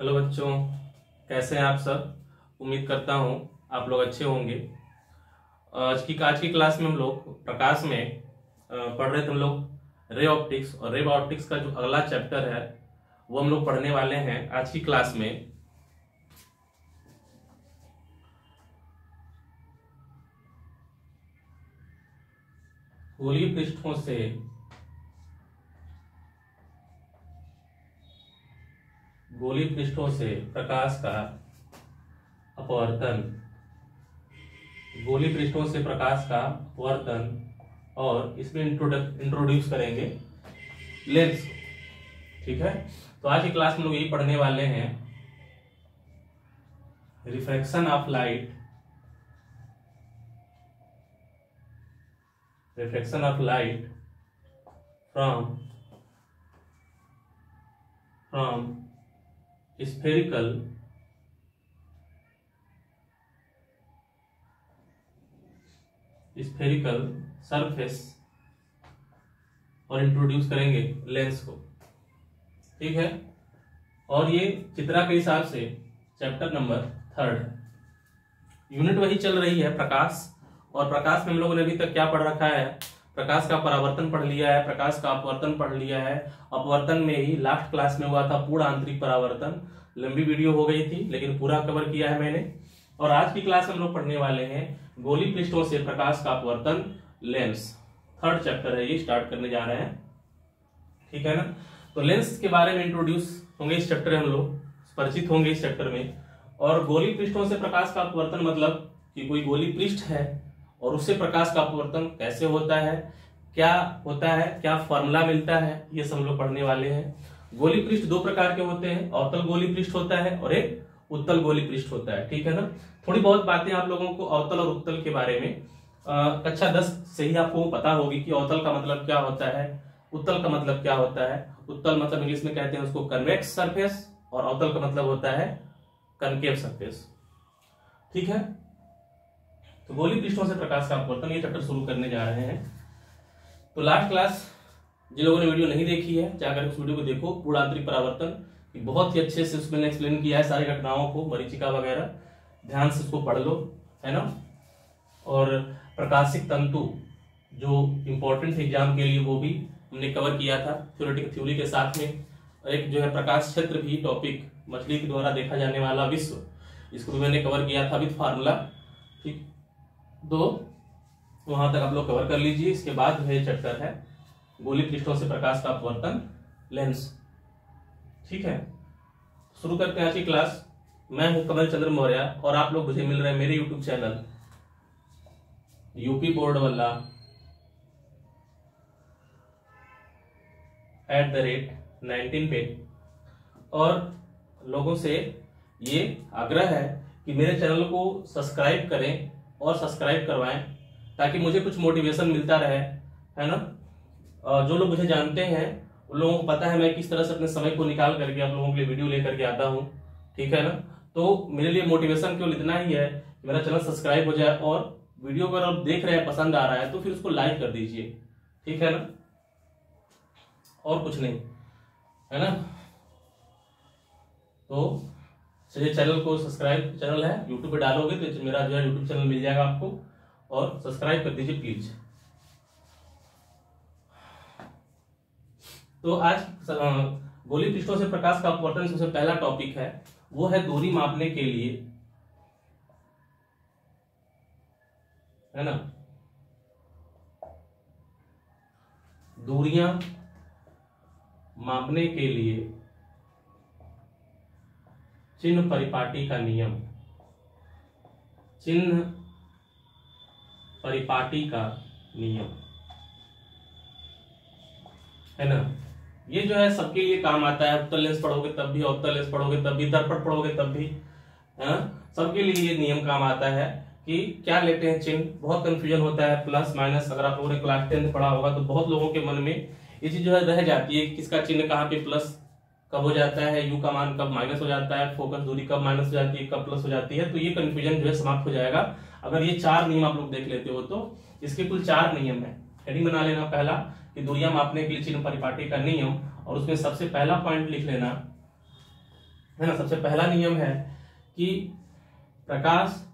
Hello बच्चों, कैसे हैं आप सब। उम्मीद करता हूं आप लोग अच्छे होंगे। आज की क्लास में हम लोग प्रकाश में पढ़ रहे थे हम लोग रे ऑप्टिक्स, और रे ऑप्टिक्स का जो अगला चैप्टर है वो हम लोग पढ़ने वाले हैं आज की क्लास में। गोलीय पृष्ठों से प्रकाश का अपवर्तन, गोलीय पृष्ठों से प्रकाश का अपवर्तन, और इसमें इंट्रोड्यूस करेंगे लेंस को। ठीक है, तो आज की क्लास में लोग यही पढ़ने वाले हैं, refraction of light, from spherical surface, और इंट्रोड्यूस करेंगे लेंस को। ठीक है, और ये चित्रा के हिसाब से चैप्टर नंबर 3 यूनिट वही चल रही है प्रकाश। और प्रकाश में हम लोगों ने अभी तक क्या पढ़ रखा है, प्रकाश का परावर्तन पढ़ लिया है, प्रकाश का अपवर्तन पढ़ लिया है। अपवर्तन में ही लास्ट क्लास में हुआ था पूर्ण आंतरिक परावर्तन, लंबी वीडियो हो गई थी लेकिन पूरा कवर किया है मैंने। और आज की क्लास में हम लोग पढ़ने वाले हैं गोलीय पृष्ठों से प्रकाश का अपवर्तन, लेंस। 3rd चैप्टर है ये, स्टार्ट करने जा रहे हैं। ठीक है ना, तो लेंस के बारे में इंट्रोड्यूस होंगे इस चैप्टर में, हम लोग परिचित होंगे इस चैप्टर में। और गोलीय पृष्ठों से प्रकाश का अपवर्तन मतलब कि कोई गोलीय पृष्ठ है और उससे प्रकाश का अपवर्तन कैसे होता है, क्या फॉर्मूला मिलता है, ये सब हम लोग पढ़ने वाले हैं। गोलीय पृष्ठ 2 प्रकार के होते हैं, अवतल गोलीय पृष्ठ होता है और एक उत्तल गोलीय पृष्ठ होता है। ठीक है ना, थोड़ी बहुत बातें आप लोगों को अवतल और उत्तल के बारे में कक्षा 10 से ही आपको पता होगी कि अवतल का मतलब क्या होता है, उत्तल का मतलब क्या होता है। उत्तल मतलब इंग्लिश में कहते हैं उसको कन्वेक्स सरफेस, और अवतल का मतलब होता है कनकेव सरफेस। ठीक है, तो गोलीय पृष्ठों से प्रकाश का अपवर्तन ये चैप्टर शुरू करने जा रहे हैं। तो लास्ट क्लास जिन लोगों ने वीडियो नहीं देखी है, जाकर उस वीडियो को देखो, पूर्ण आंतरिक परावर्तन, बहुत ही अच्छे से उसमें एक्सप्लेन किया है सारी घटनाओं को, मरीचिका वगैरह, ध्यान से उसको पढ़ लो, है ना। और प्रकाशिक तंतु जो इंपॉर्टेंट एग्जाम के लिए वो भी हमने कवर किया था थ्योरी के साथ में। और एक जो है प्रकाश क्षेत्र भी टॉपिक, मछली के द्वारा देखा जाने वाला विश्व, इसको भी मैंने कवर किया था विद फार्मूला। ठीक, तो वहां तक आप लोग कवर कर लीजिए। इसके बाद जो चैप्टर है गोलीय पृष्ठों से प्रकाश का अपवर्तन, लेंस। ठीक है, शुरू करते हैं आज की क्लास। मैं हूं कमल चंद्र मौर्य और आप लोग मुझे मिल रहे हैं मेरे यूट्यूब चैनल यूपी बोर्ड वाला @19 पे। और लोगों से ये आग्रह है कि मेरे चैनल को सब्सक्राइब करें और सब्सक्राइब करवाएं, ताकि मुझे कुछ मोटिवेशन मिलता रहे, है ना। जो लोग मुझे जानते हैं उन लोगों को पता है मैं किस तरह से अपने समय को निकाल करके आप लोगों के लिए वीडियो लेकर के आता हूं। ठीक है ना, तो मेरे लिए मोटिवेशन केवल इतना ही है कि मेरा चैनल सब्सक्राइब हो जाए, और वीडियो अगर आप देख रहे हैं पसंद आ रहा है तो फिर उसको लाइक कर दीजिए। ठीक है ना, और कुछ नहीं, है ना। तो चलिए, चैनल को सब्सक्राइब, चैनल है यूट्यूब पे डालोगे तो मेरा जो है यूट्यूब चैनल मिल जाएगा आपको, और सब्सक्राइब कर दीजिए प्लीज। तो आज गोलीय पृष्ठों से प्रकाश का अपवर्तन सबसे पहला टॉपिक है, वो है दूरी मापने के लिए, है ना, दूरियां मापने के लिए चिन्ह परिपाटी का नियम, चिन्ह परिपाटी का नियम, है ना। ये जो है सबके लिए काम आता है, उत्तल लेंस पढ़ोगे तब भी, अवतल लेंस पढ़ोगे तब भी, दर्पण पढ़ोगे तब भी, है, सबके लिए ये नियम काम आता है कि क्या लेते हैं चिन्ह। बहुत कंफ्यूजन होता है, प्लस माइनस, अगर आप लोगों ने क्लास 10 पढ़ा होगा तो बहुत लोगों के मन में ये चीज जो है रह जाती है, किसका चिन्ह कहाँ पे प्लस कब हो जाता है, यू का मान कब माइनस हो जाता है, फोकस दूरी कब माइनस हो जाती है, कब प्लस हो जाती है। तो ये कंफ्यूजन जो है समाप्त हो जाएगा अगर ये 4 नियम आप लोग देख लेते हो। तो इसके कुल 4 नियम है, हेडिंग बना लेना पहला कि दूरियां मापने के लिए चिन्ह परिपाटी का नियम, और उसमें सबसे पहला पॉइंट लिख लेना है ना। सबसे पहला नियम है कि प्रकाश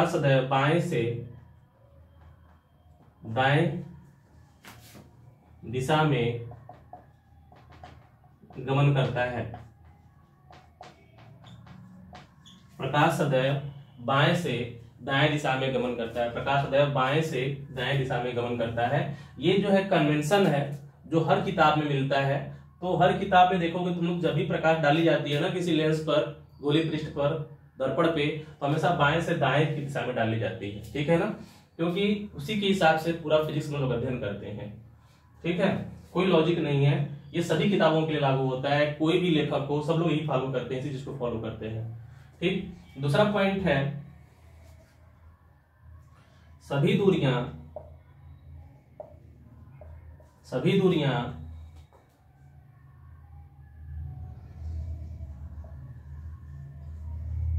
सदैव बाएं से दाएं दिशा में गमन करता है। प्रकाश सदैव बाएं से दाएं दिशा में गमन करता है। प्रकाश सदैव बाएं से दाएं दिशा में गमन करता है। ये जो है कन्वेंशन है जो हर किताब में मिलता है। तो हर किताब में देखोगे तुम लोग, जब भी प्रकाश डाली जाती है ना किसी लेंस पर, गोली पृष्ठ पर, दर्पण पे, तो हमेशा बाएं से दाएं की दिशा में डाली जाती है। ठीक है ना, क्योंकि उसी के हिसाब से पूरा फिजिक्स में लोग अध्ययन करते हैं। ठीक है, कोई लॉजिक नहीं है, ये सभी किताबों के लिए लागू होता है। कोई भी लेखक हो, सब लोग यही फॉलो करते हैं, इसी चीज को फॉलो करते हैं। ठीक, दूसरा पॉइंट है सभी दूरियां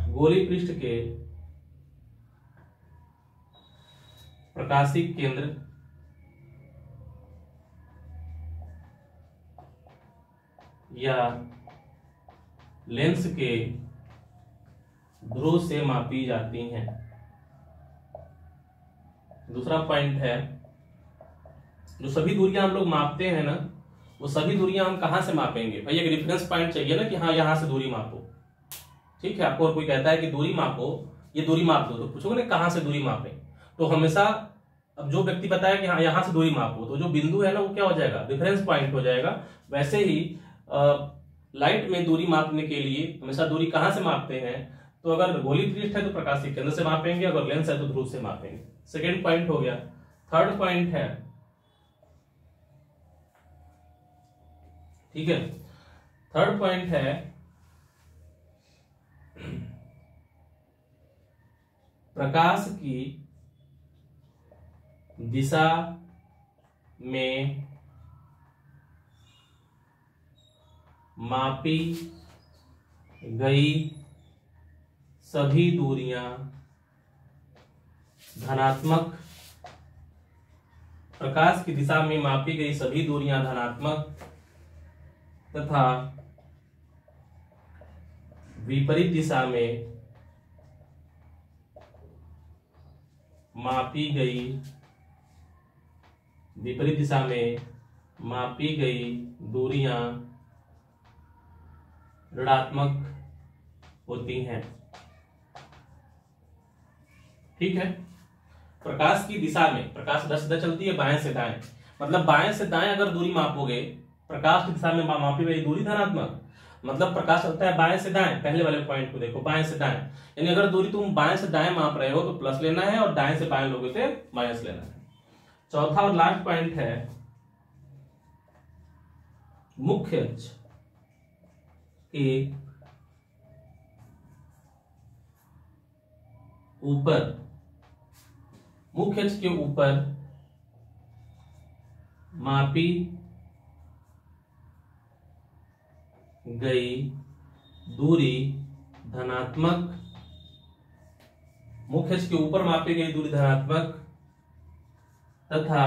गोली पृष्ठ के प्रकाशिक केंद्र या लेंस के ध्रुव से मापी जाती हैं। दूसरा पॉइंट है, जो सभी दूरियां हम लोग मापते हैं ना, वो सभी दूरियां हम कहां से मापेंगे? भाई एक रेफरेंस पॉइंट चाहिए ना कि हाँ यहां से दूरी मापो। ठीक है, आपको और कोई कहता है कि दूरी मापो, ये दूरी माप दो, तो पूछोगे ना कहां से दूरी मापे। तो हमेशा अब जो व्यक्ति बताया कि हाँ यहां से दूरी मापो, तो जो बिंदु है ना वो क्या हो जाएगा? रेफरेंस पॉइंट हो जाएगा। वैसे ही लाइट में दूरी मापने के लिए हमेशा दूरी कहां से मापते हैं? तो अगर गोली पृष्ठ है तो प्रकाशिक केंद्र से मापेंगे, अगर लेंस है तो ध्रुव से मापेंगे। सेकेंड पॉइंट हो गया। थर्ड पॉइंट है, ठीक है, थर्ड पॉइंट है प्रकाश की दिशा में मापी गई सभी दूरियां धनात्मक, प्रकाश की दिशा में मापी गई सभी दूरियां धनात्मक तथा विपरीत दिशा में मापी गई दूरियां ऋणात्मक होती हैं। ठीक है, प्रकाश की दिशा में, प्रकाश सीधा चलती है बाएं से दाएं, मतलब बाएं से दाएं अगर दूरी मापोगे, प्रकाश की दिशा में मापी गई दूरी धनात्मक, मतलब प्रकाश चलता है बाएं से दाएं। पहले वाले पॉइंट को देखो, बाएं से दाएं, यानी अगर दूरी तुम बाएं से दाएं माप रहे हो तो प्लस लेना है, और दाएं से बाएं लोगे तो माइनस लेना है। चौथा और लास्ट पॉइंट है मुख्य अक्ष के ऊपर मापी गई दूरी धनात्मक, मुख्य अक्ष के ऊपर मापी गई दूरी धनात्मक तथा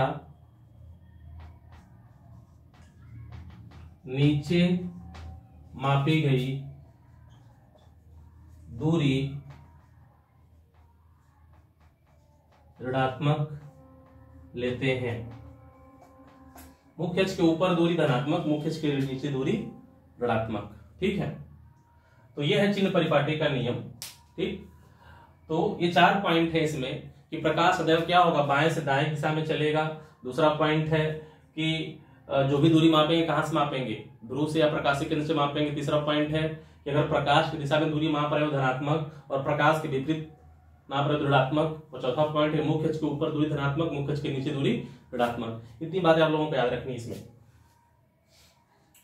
नीचे मापी गई दूरी ऋणात्मक लेते हैं। मुख्य अक्ष के ऊपर दूरी धनात्मक, मुख्य अक्ष के नीचे दूरी ऋणात्मक। ठीक है, तो यह है चिन्ह परिपाटी का नियम। ठीक, तो ये 4 पॉइंट है इसमें कि प्रकाश सदैव क्या होगा? बाएं से दाएं दिशा में चलेगा। दूसरा पॉइंट है कि जो भी दूरी मापेंगे कहां से मापेंगे? ध्रुव से या प्रकाशिक केंद्र से मापेंगे। तीसरा पॉइंट है कि अगर प्रकाश की दिशा में दूरी माप रहे हो धनात्मक, और प्रकाश के विपरीत माप रहे हो ऋणात्मक। और चौथा पॉइंट है मुख्य अक्ष के ऊपर दूरी धनात्मक, मुख्य अक्ष के नीचे दूरी ऋणात्मक। इतनी बातें आप लोगों को याद रखनी इसमें।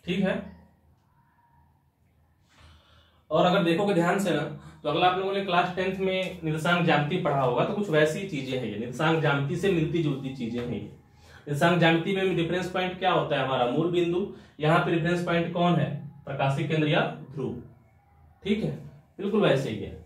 ठीक है, और अगर देखोगे ध्यान से ना, तो अगला आप लोगों ने क्लास 10th में निर्देशांक ज्यामिति पढ़ा होगा, तो कुछ वैसी चीजें हैं ये, निर्देशांक ज्यामिति से मिलती जुलती चीजें हैं ये। निर्देशांक ज्यामिति में डिफरेंस पॉइंट क्या होता है? हमारा मूल बिंदु। यहाँ पे रेफरेंस पॉइंट कौन है? प्रकाशिक केंद्र या ध्रुव। ठीक है, बिल्कुल वैसे ही है।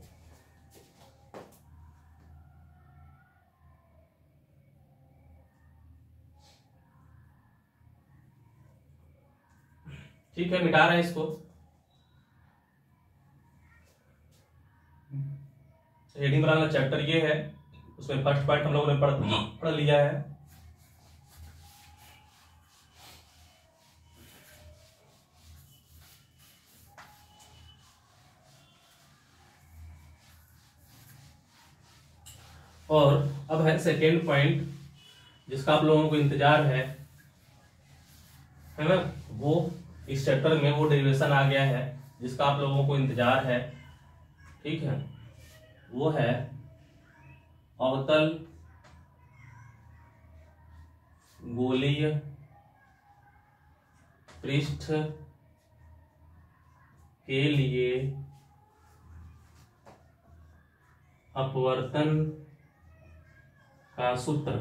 ठीक है, मिटा रहे हैं इसको। हेडिंग बनाना चैप्टर ये है, उसमें फर्स्ट पार्ट हम लोगों ने पढ़ लिया है। और अब है सेकेंड पॉइंट, जिसका आप लोगों को इंतजार है ना, वो इस चैप्टर में वो डेरिवेशन आ गया है जिसका आप लोगों को इंतजार है। ठीक है, वो है अवतल गोलीय पृष्ठ के लिए अपवर्तन का सूत्र।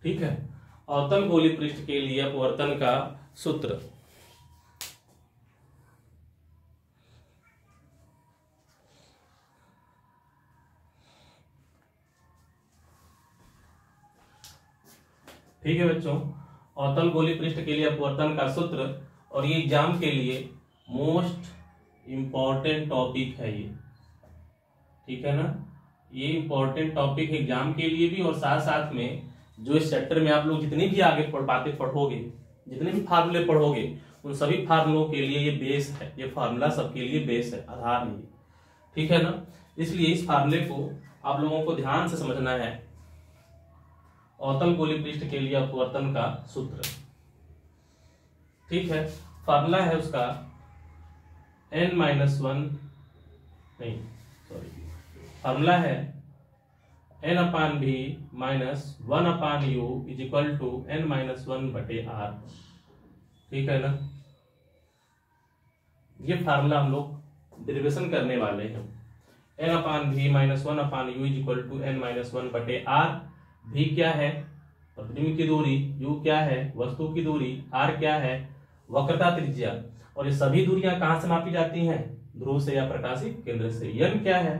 ठीक है, अवतल गोली पृष्ठ के लिए अपवर्तन का सूत्र। ठीक है बच्चों, अवतल गोली पृष्ठ के लिए अपवर्तन का सूत्र, और ये एग्जाम के लिए मोस्ट इंपॉर्टेंट टॉपिक है ये। ठीक है ना, ये इंपॉर्टेंट टॉपिक है एग्जाम के लिए भी, और साथ साथ में जो इस चैप्टर में आप लोग जितनी भी आगे बातें पढ़ोगे, जितने भी फार्मूले पढ़ोगे, उन सभी फार्मूलों के लिए ये बेस है, ये फार्मूला सबके लिए बेस है, आधार है। ठीक है ना, इसलिए इस फार्मूले को आप लोगों को ध्यान से समझना है। अवतल गोली पृष्ठ के लिए अपवर्तन का सूत्र। ठीक है, फार्मूला है उसका फार्मूला है n/v - 1/u = n-1/r। ठीक है ना, ये फार्मूला हम लोग डेरिवेशन करने वाले हैं। n/v - 1/u = n-1/r। v क्या है? प्रतिबिंब की दूरी, u क्या है? वस्तु की दूरी, r क्या है? वक्रता त्रिज्या। और ये सभी दूरियां कहां से मापी जाती हैं? ध्रुव से या प्रकाशिक केंद्र से। n क्या है?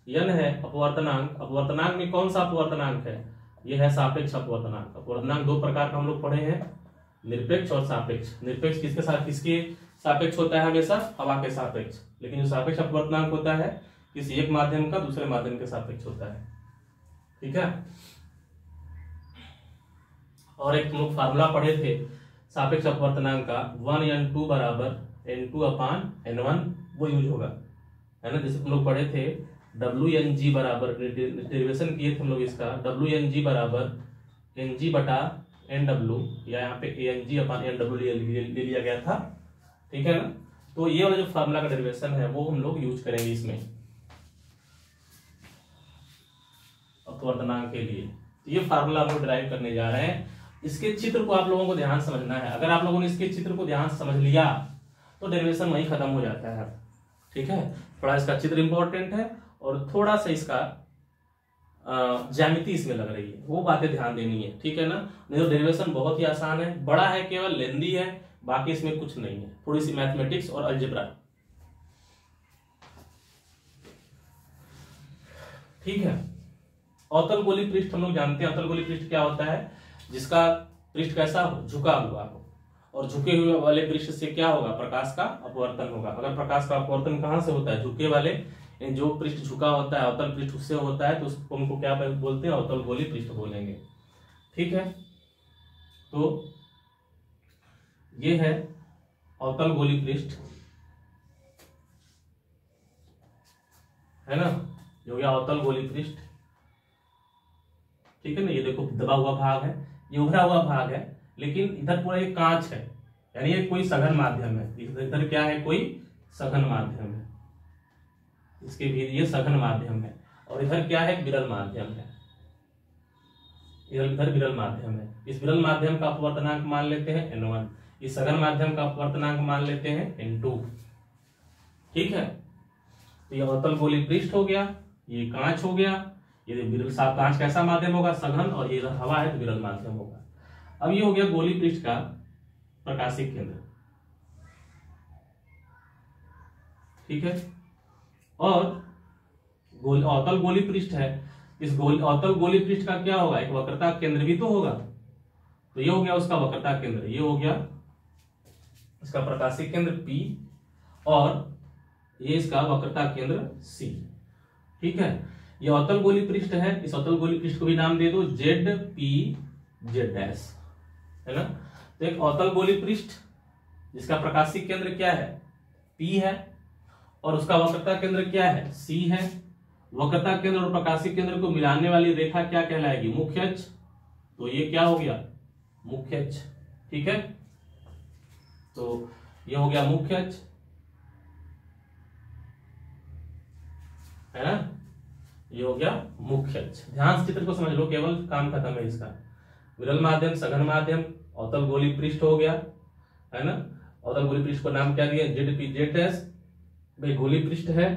n है अपवर्तनांक। अपवर्तनांक में कौन सा अपवर्तनांक है? यह है सापेक्ष अपवर्तनांक। अपवर्तनांक दो प्रकार का हम लोग पढ़े हैं, निरपेक्ष और सापेक्ष। निरपेक्ष किसके सापेक्ष होता है? हमेशा हवा के सापेक्ष। लेकिन जो सापेक्ष अपवर्तनांक होता है किसी एक माध्यम का दूसरे माध्यम के सापेक्ष होता है। ठीक है, और एक हम लोग फार्मूला पढ़े थे सापेक्ष अपवर्तनांक का, 1n2 = n2/n1, वो यूज होगा, है ना। जैसे हम लोग पढ़े थे WNG बराबर, डेरिवेशन किए थे हम लोग इसका, WNG = NG/NW, या यहाँ पे ANG/NW ले लिया गया था। ठीक है ना, तो ये वाला जो फार्मूला का डेरिवेशन है वो हम लोग यूज करेंगे इसमें अपवर्तनांक के लिए। ये फार्मूला हम लोग ड्राइव करने जा रहे हैं। इसके चित्र को आप लोगों को ध्यान समझना है। अगर आप लोगों ने इसके चित्र को ध्यान से समझ लिया तो डेरिवेशन वहीं खत्म हो जाता है। ठीक है, थोड़ा इसका चित्र इंपॉर्टेंट है और थोड़ा सा इसका ज्यामिति इसमें लग रही है, वो बातें ध्यान देनी है। ठीक है ना, नहीं तो डेरिवेशन बहुत ही आसान है, बड़ा है, केवल लेंदी है, बाकी इसमें कुछ नहीं है, थोड़ी सी मैथमेटिक्स और अलजेब्रा। ठीक है, अवतल गोली पृष्ठ हम लोग जानते हैं। अवतल गोली पृष्ठ क्या होता है? जिसका पृष्ठ कैसा हो? झुका हुआ हो। और झुके हुए वाले पृष्ठ से क्या होगा? प्रकाश का अपवर्तन होगा। अगर प्रकाश का अपवर्तन कहां से होता है? झुके वाले, जो पृष्ठ झुका होता है, अवतल पृष्ठ उससे होता है, तो उसको हमको क्या बोलते हैं? अवतल गोली पृष्ठ बोलेंगे। ठीक है, तो ये है अवतल गोली पृष्ठ, है ना, जो गया अवतल गोली पृष्ठ। ठीक है ना, ये देखो दबा हुआ भाग है, ये उभरा हुआ भाग है, लेकिन इधर पूरा एक कांच है, यानी ये कोई सघन माध्यम है। इधर क्या है? कोई सघन माध्यम है, इसके भी ये सघन माध्यम है। और इधर क्या है? विरल माध्यम है। इधर विरल माध्यम है। इस विरल माध्यम का अपवर्तनांक मान लेते हैं n1, इस सघन माध्यम का अपवर्तनांक मान लेते हैं n2। ठीक है, तो ये अवतल गोली पृष्ठ हो गया, ये कांच हो गया। ये विरल कांच कैसा माध्यम होगा? सघन। और ये हवा है तो विरल माध्यम होगा। अब ये हो गया गोली पृष्ठ का प्रकाशिक केंद्र। ठीक है, और अवतल गोली पृष्ठ है इस अवतल गोली पृष्ठ का क्या होगा, एक वक्रता केंद्र भी तो होगा। तो ये हो गया उसका वक्रता केंद्र, ये हो गया इसका प्रकाशीय केंद्र P और ये इसका वक्रता केंद्र C। ठीक है, ये अवतल गोली पृष्ठ है, इस अवतल गोली पृष्ठ को भी नाम दे दो ZPZ डैश, है ना। तो एक अवतल गोली पृष्ठ जिसका प्रकाशीय केंद्र क्या है, P है, और उसका वक्रता केंद्र क्या है, C है। वक्रता केंद्र और प्रकाशीय केंद्र को मिलाने वाली रेखा क्या कहलाएगी, मुख्य अक्ष। तो ये क्या हो गया, मुख्य अक्ष। ठीक है, तो ये हो गया मुख्य अक्ष, है ना, ये हो गया मुख्य अक्ष। ध्यान से चित्र को समझ लो, केवल काम खत्म है इसका। विरल माध्यम, सघन माध्यम, अवतल गोली पृष्ठ हो गया, है ना। अवतल गोली पृष्ठ को नाम क्या दिया, ZPZ डैश। भाई गोली पृष्ठ है,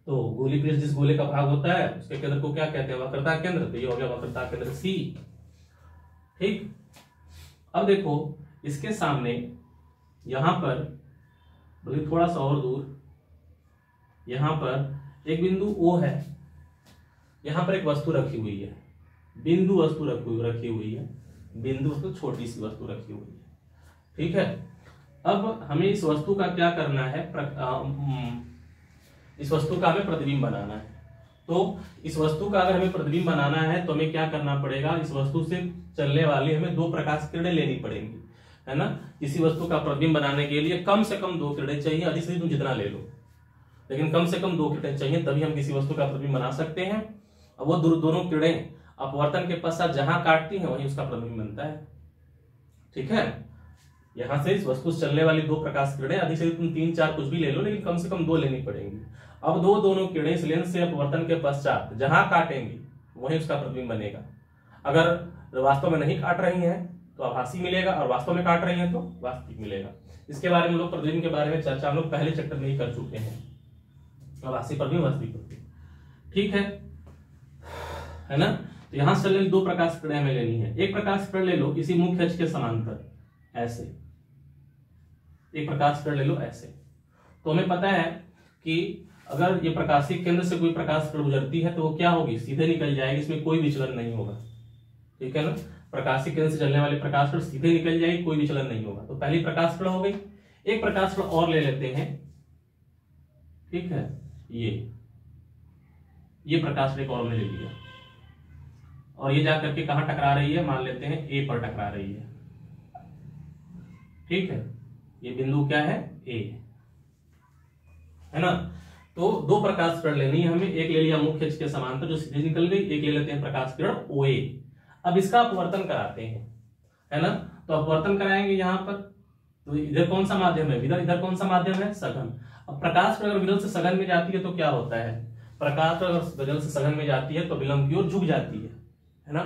तो गोली पृष्ठ जिस गोले का भाग होता है उसके केंद्र को क्या कहते हैं, वक्रता केंद्र। तो ये हो गया वक्रता केंद्र C। ठीक, अब देखो इसके सामने यहां पर, बल्कि थोड़ा सा और दूर, यहां पर एक बिंदु O है, यहां पर एक वस्तु रखी हुई है, बिंदु वस्तु रखी हुई है, बिंदु वस्तु छोटी सी वस्तु रखी हुई है। ठीक है, अब हमें इस वस्तु का क्या करना है, इस वस्तु का हमें प्रतिबिंब बनाना है। तो इस वस्तु का अगर हमें प्रतिबिंब बनाना है तो हमें क्या करना पड़ेगा, इस वस्तु से चलने वाली हमें 2 प्रकाश किरणें लेनी पड़ेंगी, है ना। किसी वस्तु का प्रतिबिंब बनाने के लिए कम से कम 2 किरणें चाहिए, अधिक से तुम जितना ले लो, लेकिन कम से कम 2 किरणें चाहिए, तभी हम किसी वस्तु का प्रतिबिंब बना सकते हैं। अब वो दोनों किरणें अपवर्तन के पश्चात जहां काटती हैं वहीं उसका प्रतिबिंब बनता है। ठीक है, यहां से इस वस्तु से चलने वाली 2 प्रकाश किरणें, अधिक से तुम 3 4 कुछ भी ले लो, लेकिन कम से कम 2 लेनी पड़ेंगी। अब दोनों किरणें इस लेंस से अपवर्तन के पश्चात जहां काटेंगी वहीं उसका प्रतिबिंब बनेगा। अगर वास्तव में नहीं काट रही हैं तो आभासी मिलेगा, और वास्तव में काट रही हैं तो वास्तविक मिलेगा। इसके बारे में लोग प्रतिबिंब के बारे में चर्चा हम लोग पहले चैप्टर में ही कर चुके हैं, आभासी प्रतिबिंब, वास्तविक प्रतिबिंब। ठीक है ना। तो यहां से चलने 2 प्रकाश किरणें हमें लेनी है। एक प्रकाश किरण ले लो इसी मुख्य अक्ष के समांतर, ऐसे एक प्रकाश किरण ले लो ऐसे। तो हमें पता है कि अगर ये प्रकाशीय केंद्र से कोई प्रकाश किरण गुजरती है तो वो क्या होगी, सीधे निकल जाएगी, इसमें कोई विचलन नहीं होगा। ठीक है ना, प्रकाशीय केंद्र से चलने वाले प्रकाश किरण सीधे निकल जाएगी, कोई विचलन नहीं होगा। तो पहली प्रकाश किरण हो गई। एक प्रकाश किरण और ले लेते हैं। ठीक है, ये प्रकाश किरण और हमने ले लिया, और ये जाकर के कहां टकरा रही है, मान लेते हैं A पर टकरा रही है। ठीक है, ये बिंदु क्या है, A, है ना। तो 2 प्रकाश किरण लेनी है हमें। एक ले लिया मुख्य अक्ष के समांतर जो सीधे निकल गई, एक ले लेते हैं प्रकाश किरण OA। अब इसका अपवर्तन कराते हैं, है ना। तो अपवर्तन कराएंगे यहां पर, तो इधर कौन सा माध्यम है, इधर कौन सा माध्यम है, सघन। अब प्रकाश किरण अगर विरल से सघन में जाती है तो क्या होता है, प्रकाश किरण अगर विरल से सघन में जाती है तो अभिलंब की ओर झुक जाती है ना।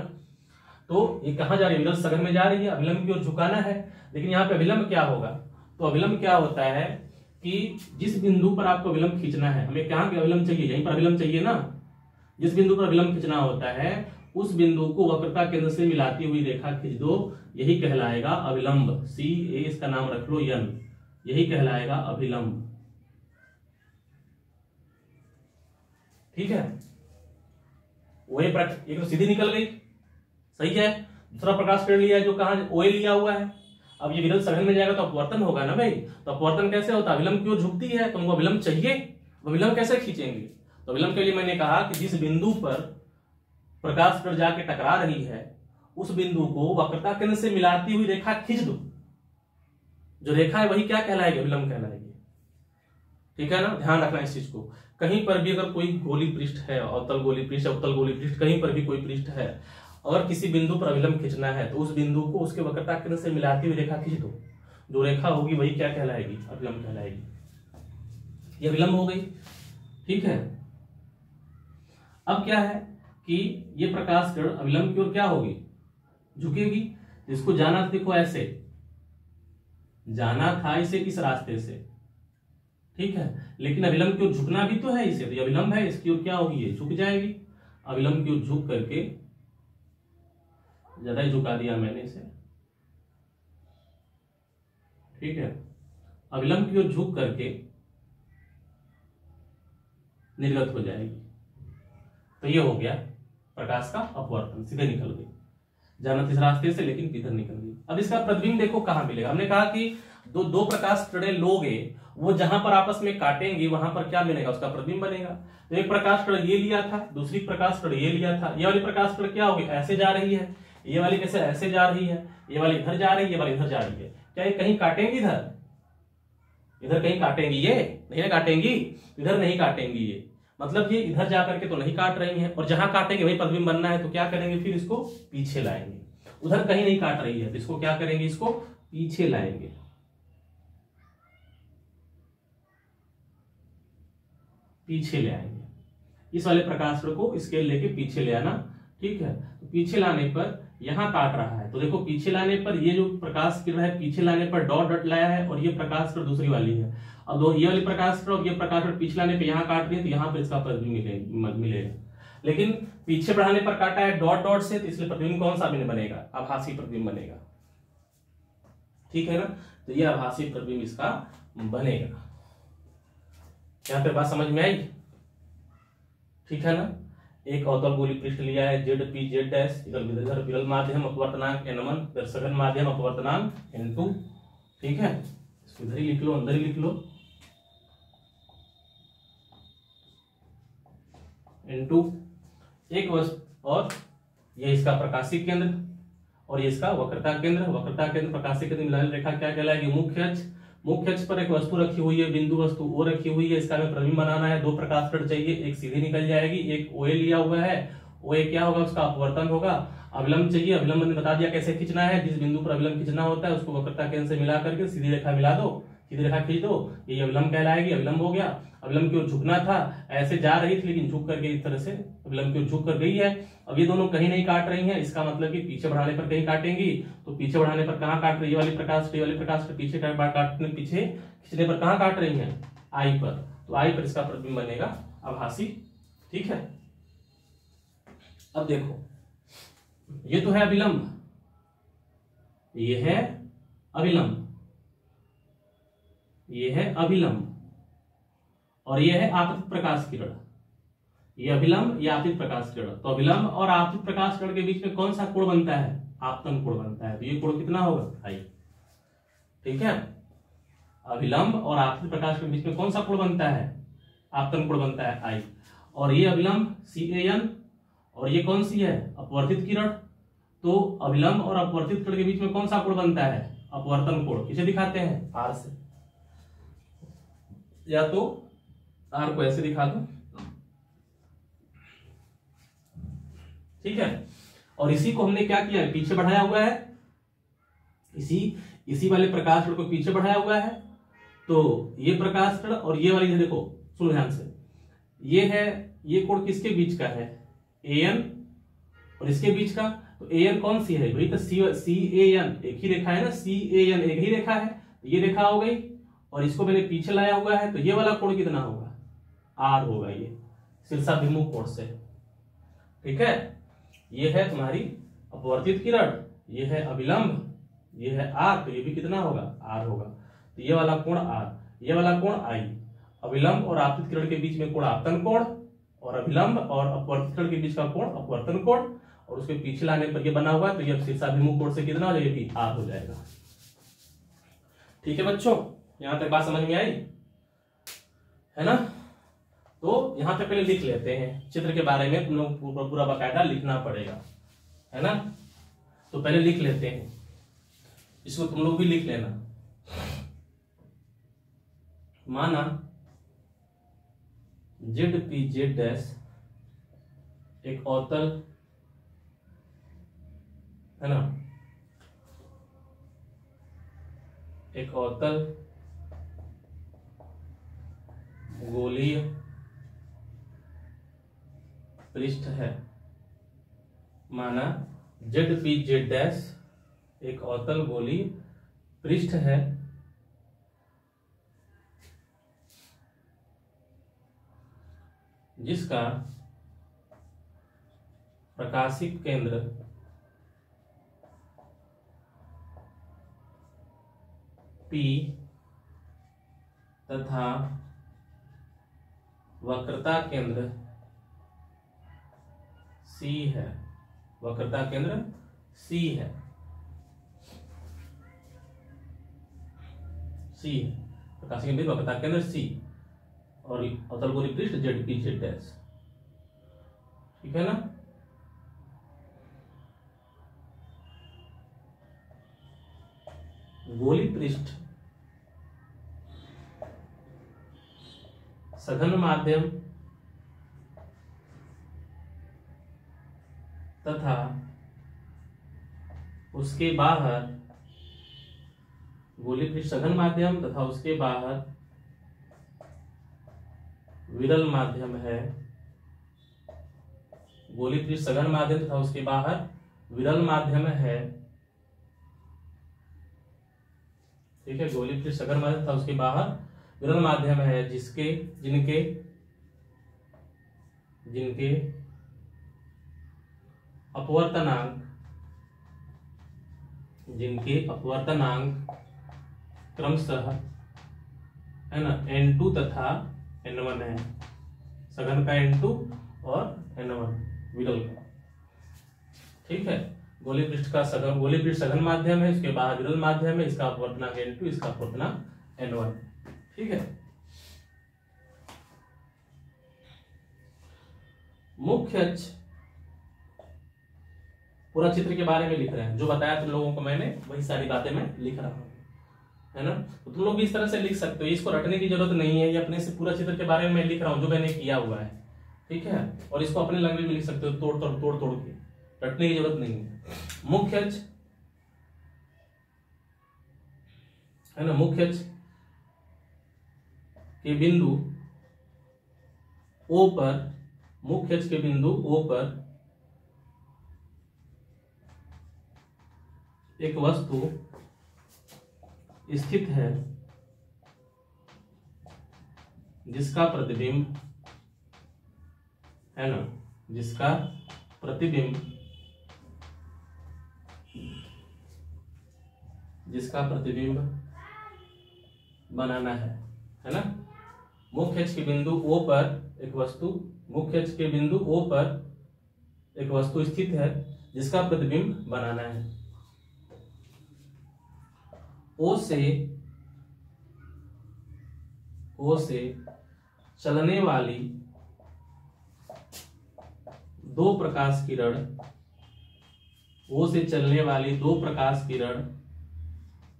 तो ये कहां जा रही है, विरल सघन में जा रही है, अभिलंब की ओर झुकाना है। लेकिन यहाँ पे अभिलंब क्या होगा, तो अभिलंब क्या होता है कि जिस बिंदु पर आपको अभिलंब खींचना है, हमें कहां पे अभिलंब चाहिए, यहीं पर अभिलंब चाहिए ना। जिस बिंदु पर अभिलंब खींचना होता है उस बिंदु को वक्रता केंद्र से मिलाती हुई रेखा खींच दो, यही कहलाएगा अभिलंब। CA इसका नाम रख लो N, यही कहलाएगा अभिलंब। ठीक है, वो एक तो सीधी निकल गई, सही है। दूसरा प्रकाश किरण लिया है जो कहां OA लिया हुआ है। अब ये विरल सघन में जाएगा तो अपवर्तन होगा ना भाई। तो अपवर्तन कैसे होता है, अभिलंब की ओर झुकती है, तुमको अभिलंब चाहिए, अभिलंब कैसे खींचेंगे। तो अभिलंब के लिए मैंने कहा कि जिस बिंदु पर प्रकाश किरण जाके टकरा रही है उस बिंदु को वक्रता केंद्र से मिलाती हुई रेखा खींच दो। जो रेखा है वही क्या कहलाएगी, अभिलंब कहलाएगी। ठीक है ना, ध्यान रखना इस चीज को। कहीं पर भी अगर कोई गोली पृष्ठ है, अवतल गोली पृष्ठ, अवतल गोली पृष्ठ, कहीं पर भी कोई पृष्ठ है, अगर किसी बिंदु पर अभिलंब खींचना है तो उस बिंदु को उसके वक्रता केंद्र से मिलाती हुई रेखा खींच दो। जो रेखा होगी वही क्या कहलाएगी, अभिलंब कहलाएगी। ये अभिलंब हो गई। ठीक है, अब क्या है कि ये प्रकाश किरण अभिलंब की ओर क्या होगी, झुकेगी। इसको जाना देखो ऐसे जाना था इसे इस रास्ते से, ठीक है, लेकिन अभिलंब की ओर झुकना भी तो है इसे, तो ये अभिलंब है, इसकी ओर क्या होगी, ये झुक जाएगी। अभिलंब की ओर झुक करके, ज्यादा ही झुका दिया मैंने इसे, ठीक है, अभिलंब की ओर झुक करके निर्गत हो जाएगी। तो ये हो गया प्रकाश का अपवर्तन, सीधे निकल गई, जाना इस रास्ते से लेकिन इधर निकल गई। अब इसका प्रतिबिंब देखो कहां मिलेगा। हमने कहा कि दो प्रकाश किरणें लोगे, वो जहां पर आपस में काटेंगे वहां पर क्या मिलेगा, उसका प्रतिबिंब बनेगा। तो एक प्रकाश किरण ये लिया था, दूसरी प्रकाश किरण ये लिया था। ये वाली प्रकाश किरण क्या होगी, ऐसे जा रही है, ये वाली कैसे ऐसे जा रही है, ये वाली इधर जा रही है, ये वाली इधर जा रही है। क्या ये कहीं काटेंगी, इधर कहीं काटेंगी, ये नहीं ना काटेंगी, इधर नहीं काटेंगी ये, मतलब ये इधर जाकर के तो नहीं काट रही है, और जहां काटेंगे वही प्रतिबिंब बनना है। तो क्या करेंगे, फिर इसको पीछे लाएंगे। उधर कहीं नहीं काट रही है तो इसको क्या करेंगे, इसको पीछे लाएंगे, पीछे ले आएंगे। इस वाले प्रकाश को स्केल लेके पीछे ले आना, ठीक है। तो पीछे लाने पर यहां काट रहा है, तो देखो पीछे लाने पर ये जो प्रकाश किरण है पीछे लाने पर डॉट डॉट लाया है, और ये प्रकाश किरण दूसरी वाली है। अब दो ये वाली प्रकाश किरण और ये प्रकाश किरण पीछे लाने पर यहाँ काट रही है, तो यहाँ पर इसका प्रतिबिंब मिलेगा। लेकिन पीछे बढ़ाने पर काटा है डॉट डॉट से, तो इसलिए प्रतिबिंब कौन सा बनेगा, आभासी प्रतिबिंब बनेगा, ठीक है ना। तो ये आभासी प्रतिबिंब इसका बनेगा। यहां पे बात समझ में आई, ठीक है ना। एक अवतल गोली पृष्ठ लिया है जेड पी जेड डैश, इधर विरल माध्यम अपवर्तनांक n1, इधर सघन माध्यम अपवर्तनांक n2, ठीक है। इसको इधर ही लिख लो, अंदर ही लिख लो n2 एक वस्तु, और ये इसका प्रकाशिक केंद्र और ये इसका वक्रता केंद्र। वक्रता केंद्र प्रकाशिक केंद्र मिलान रेखा क्या कहलाएगी, मुख्य अक्ष। मुख्य अक्ष पर एक वस्तु रखी हुई है, बिंदु वस्तु वो रखी हुई है, इसका हमें प्रतिबिंब बनाना है। दो प्रकाश किरण चाहिए, एक सीधे निकल जाएगी, एक ओए लिया हुआ है, ओए क्या होगा, उसका अपवर्तन होगा। अविलंब चाहिए, अविलंब मैंने बता दिया कैसे खींचना है, जिस बिंदु पर अविलंब खींचना होता है उसको वक्रता केंद्र से मिला करके सीधी रेखा मिला दो, सीधी रेखा खींच दो, ये अविलंब कहलाएगी। अविलंब हो गया। अविलंब की ओर झुकना था, ऐसे जा रही थी लेकिन झुक करके इस तरह से अविलंब की ओर झुक कर गई है। अब ये दोनों कहीं नहीं काट रही हैं, इसका मतलब कि पीछे बढ़ाने पर कहीं काटेंगी। तो पीछे बढ़ाने पर कहां काट रही है, वाली प्रकाश के पीछे काटने, पीछे खींचने पर कहां काट रही हैं, आई पर। तो आई पर इसका प्रतिबिंब बनेगा आभासी, ठीक है। अब देखो ये तो है अविलंब, ये है अविलंब, ये है अविलंब, और ये है आपतित प्रकाश किरण। ये अविलंब, ये आपतित प्रकाश किरण। तो अविलंब और आपतित प्रकाश किरण के बीच में कौन सा कोण बनता है, आपतन कोण बनता है। तो ये कोण कितना होगा, आई, ठीक है। अविलंब और आपतित प्रकाश के बीच में कौन सा कोण बनता है, आपतन कोण बनता है, आई। और ये अविलंब CAN, और ये कौन सी है, अपवर्तित किरण। तो अविलंब और अपवर्तित किरण के बीच में कौन सा कोण बनता है, अपवर्तन कोण। किसे दिखाते हैं, R से, या तो R को ऐसे दिखा दो, ठीक है। और इसी को हमने क्या किया है, पीछे बढ़ाया हुआ है, इसी वाले प्रकाश किरण को पीछे बढ़ाया हुआ है। तो ये प्रकाश किरण और ये वाली देखो, सुनो ध्यान से, ये है, ये कोण किसके बीच का है, AN, और इसके बीच का। तो AN कौन सी है भाई, तो CAN, एक ही रेखा है ना, CAN एक ही रेखा है, ये रेखा हो गई। और इसको मैंने पीछे लाया हुआ है, तो ये वाला कोण कितना होगा, R होगा, ये शीर्षाभिमुख कोण से, ठीक है। ये है तुम्हारी अपवर्तित किरण, ये है अविलंब, ये है R, तो ये भी कितना होगा, R होगा। तो ये वाला कोण R, ये वाला कोण I। अविलंब और आपतित किरण के बीच में कोण आपतन कोण, और अविलंब और अपवर्तित किरण के बीच का कोण अपवर्तन कोण, और उसके पीछे लाने पर ये बना हुआ है, तो ये शीर्षाभिमुख कोण से कितना हो जाएगा, R हो जाएगा, ठीक है बच्चों। यहां तक बात समझ में आई है ना। तो यहां पे पहले लिख लेते हैं, चित्र के बारे में तुम लोग पूरा बाकायदा लिखना पड़ेगा, है ना। तो पहले लिख लेते हैं, इसको तुम लोग भी लिख लेना। माना ZP Z' एक अवतल है ना, एक अवतल गोलीय पृष्ठ है। माना ZP Z' एक अवतल गोलीय पृष्ठ है, जिसका प्रकाशिक केंद्र P तथा वक्रता केंद्र सी है, वक्रता केंद्र सी है, सी है, प्रकाशीय केंद्र वक्रता केंद्र सी, और अवतल गोलीय पृष्ठ जेड पी जेड डैश, ठीक है ना। गोलीय पृष्ठ सघन माध्यम तथा उसके बाहर, गोलीय पृष्ठ सघन माध्यम तथा उसके बाहर विरल माध्यम है, गोलीय पृष्ठ सघन माध्यम तथा उसके बाहर विरल माध्यम है, ठीक है। गोलीय पृष्ठ सघन माध्यम तथा उसके बाहर विरल माध्यम है, जिसके जिनके जिनके अपवर्तनांक क्रमशः है ना n2 तथा n1 है, सघन का n2 और n1 विरल का, ठीक है। गोलीय पृष्ठ का सघन, गोलीय पृष्ठ सघन माध्यम है, इसके बाहर विरल माध्यम है, इसका अपवर्तनांक n2, इसका अपवर्तनांक n1, ठीक है। मुख्य अक्ष, पूरा चित्र के बारे में लिख रहे हैं, जो बताया तुम लोगों को मैंने वही सारी बातें मैं लिख रहा हूं, है ना। तो तुम लोग भी इस तरह से लिख सकते हो, इसको रटने की जरूरत नहीं है, ये अपने से पूरा चित्र के बारे में मैं लिख रहा हूं जो मैंने किया हुआ है, ठीक है। और इसको अपने लैंग्वेज में लिख सकते हो, तोड़ के, रटने की जरूरत नहीं है। मुख्य अक्ष है ना, मुख्य अक्ष के बिंदु O पर, मुख्य अक्ष के बिंदु O पर एक वस्तु स्थित है जिसका प्रतिबिंब है ना, जिसका प्रतिबिंब बनाना है ना। मुख्य अक्ष के बिंदु O पर एक वस्तु, मुख्य अक्ष के बिंदु O पर एक वस्तु स्थित है जिसका प्रतिबिंब बनाना है। O से चलने वाली दो प्रकाश किरण, O से चलने वाली दो प्रकाश किरण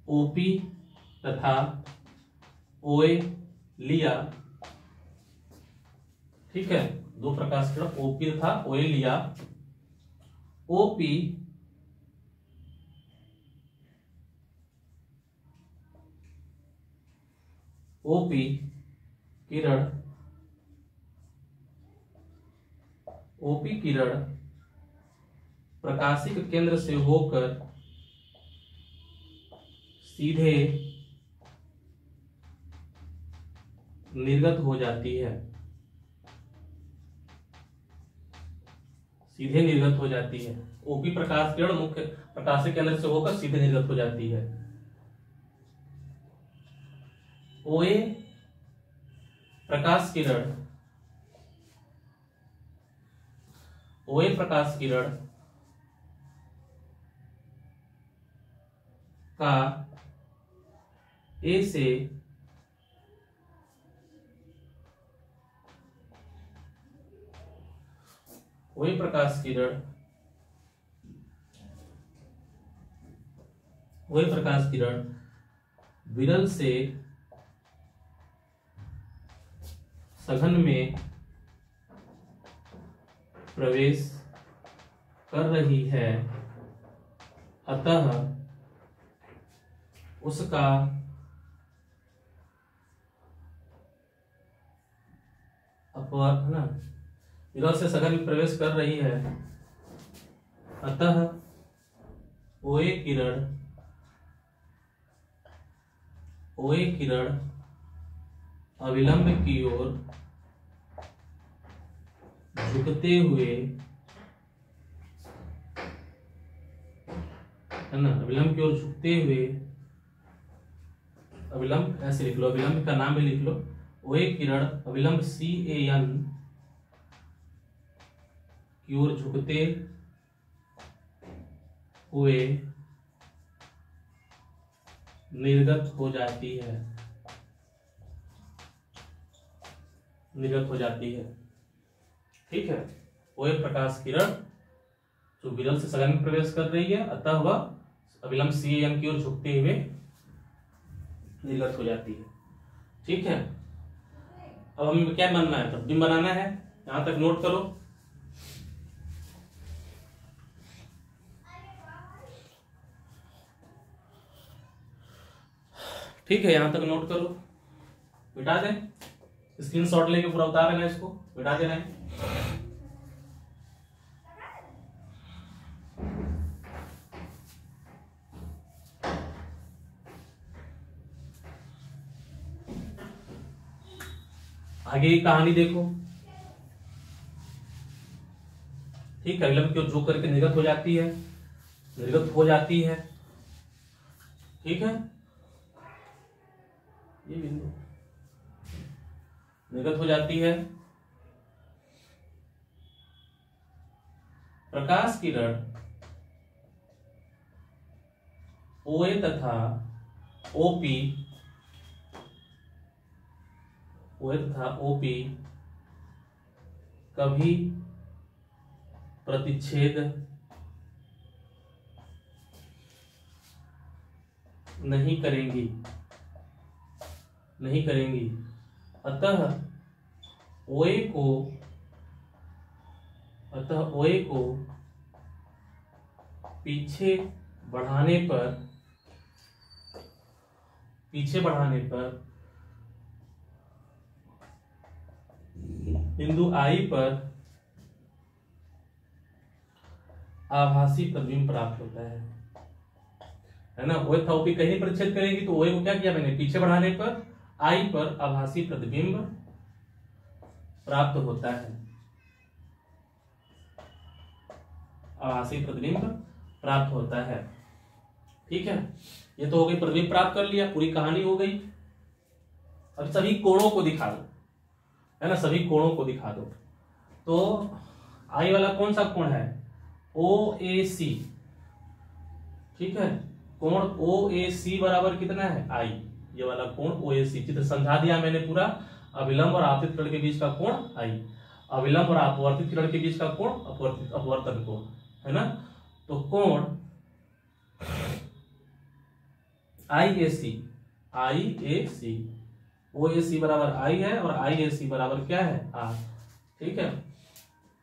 OP तथा OA लिया, ठीक है। दो प्रकाश किरण OP तथा OA लिया। OP किरण प्रकाशिक केंद्र से होकर सीधे निर्गत हो जाती है, सीधे निर्गत हो जाती है। ओपी प्रकाश किरण मुख्य प्रकाशिक केंद्र से होकर सीधे निर्गत हो जाती है। ओए प्रकाश किरण, ओए प्रकाश किरण का ए से वही प्रकाश किरण विरल से सघन में प्रवेश कर रही है, अतः उसका अपवर्तन ना, विरल से सघन में प्रवेश कर रही है, अतः ओए किरण अविलंब की ओर झुकते हुए, है ना, अविलंब की ओर झुकते हुए, अविलंब ऐसे लिख लो, अविलंब का नाम भी लिख लो, ओए किरण अविलंब CAN की ओर झुकते हुए निर्गत हो जाती है, निर्गत हो जाती है। ठीक है, वो एक प्रकाश किरण जो विरल से सघन में प्रवेश कर रही है, अतः वह अविलंब CAM की ओर झुकते हुए निर्गत हो जाती है। ठीक है, अब हमें क्या बनना है, प्रतिबिंब बनाना है। यहां तक नोट करो। ठीक है, यहां तक नोट करो, मिटा दें, स्क्रीनशॉट लेके पूरा उतार लेना, इसको मिटा देना है। आगे की कहानी देखो। ठीक है, अविलंब की ओर झुक करके निर्गत हो जाती है, निर्गत हो जाती है। ठीक है, ये बिंदु निर्गत हो जाती है। प्रकाश किरण OA तथा OP, OA तथा OP कभी प्रतिच्छेद नहीं करेंगी, नहीं करेंगी। अतः OA को पीछे बढ़ाने पर बिंदु I पर आभासी प्रतिबिंब प्राप्त होता है ना। OA तथा OP कहीं प्रतिच्छेद करेंगी, तो OA को क्या किया मैंने, पीछे बढ़ाने पर I पर आभासी प्रतिबिंब प्राप्त होता है, आभासी प्रतिबिंब प्राप्त होता है। ठीक है, ये तो हो गई, प्रतिबिंब प्राप्त कर लिया, पूरी कहानी हो गई। अब सभी कोणों को दिखा दो, है ना, सभी कोणों को दिखा दो। तो आई वाला कौन सा कोण है, OAC। ठीक है, कोण OAC बराबर कितना है, I। ये वाला कोण OAC, चित्र समझा दिया मैंने पूरा। अविलंब और आपतित किरण के बीच का कोण I, अविलंब और अपवर्तित किरण के बीच का कोण अपवर्तन कोण, है ना। तो कोण IAC, OAC बराबर I है और IAC बराबर क्या है, R। ठीक है,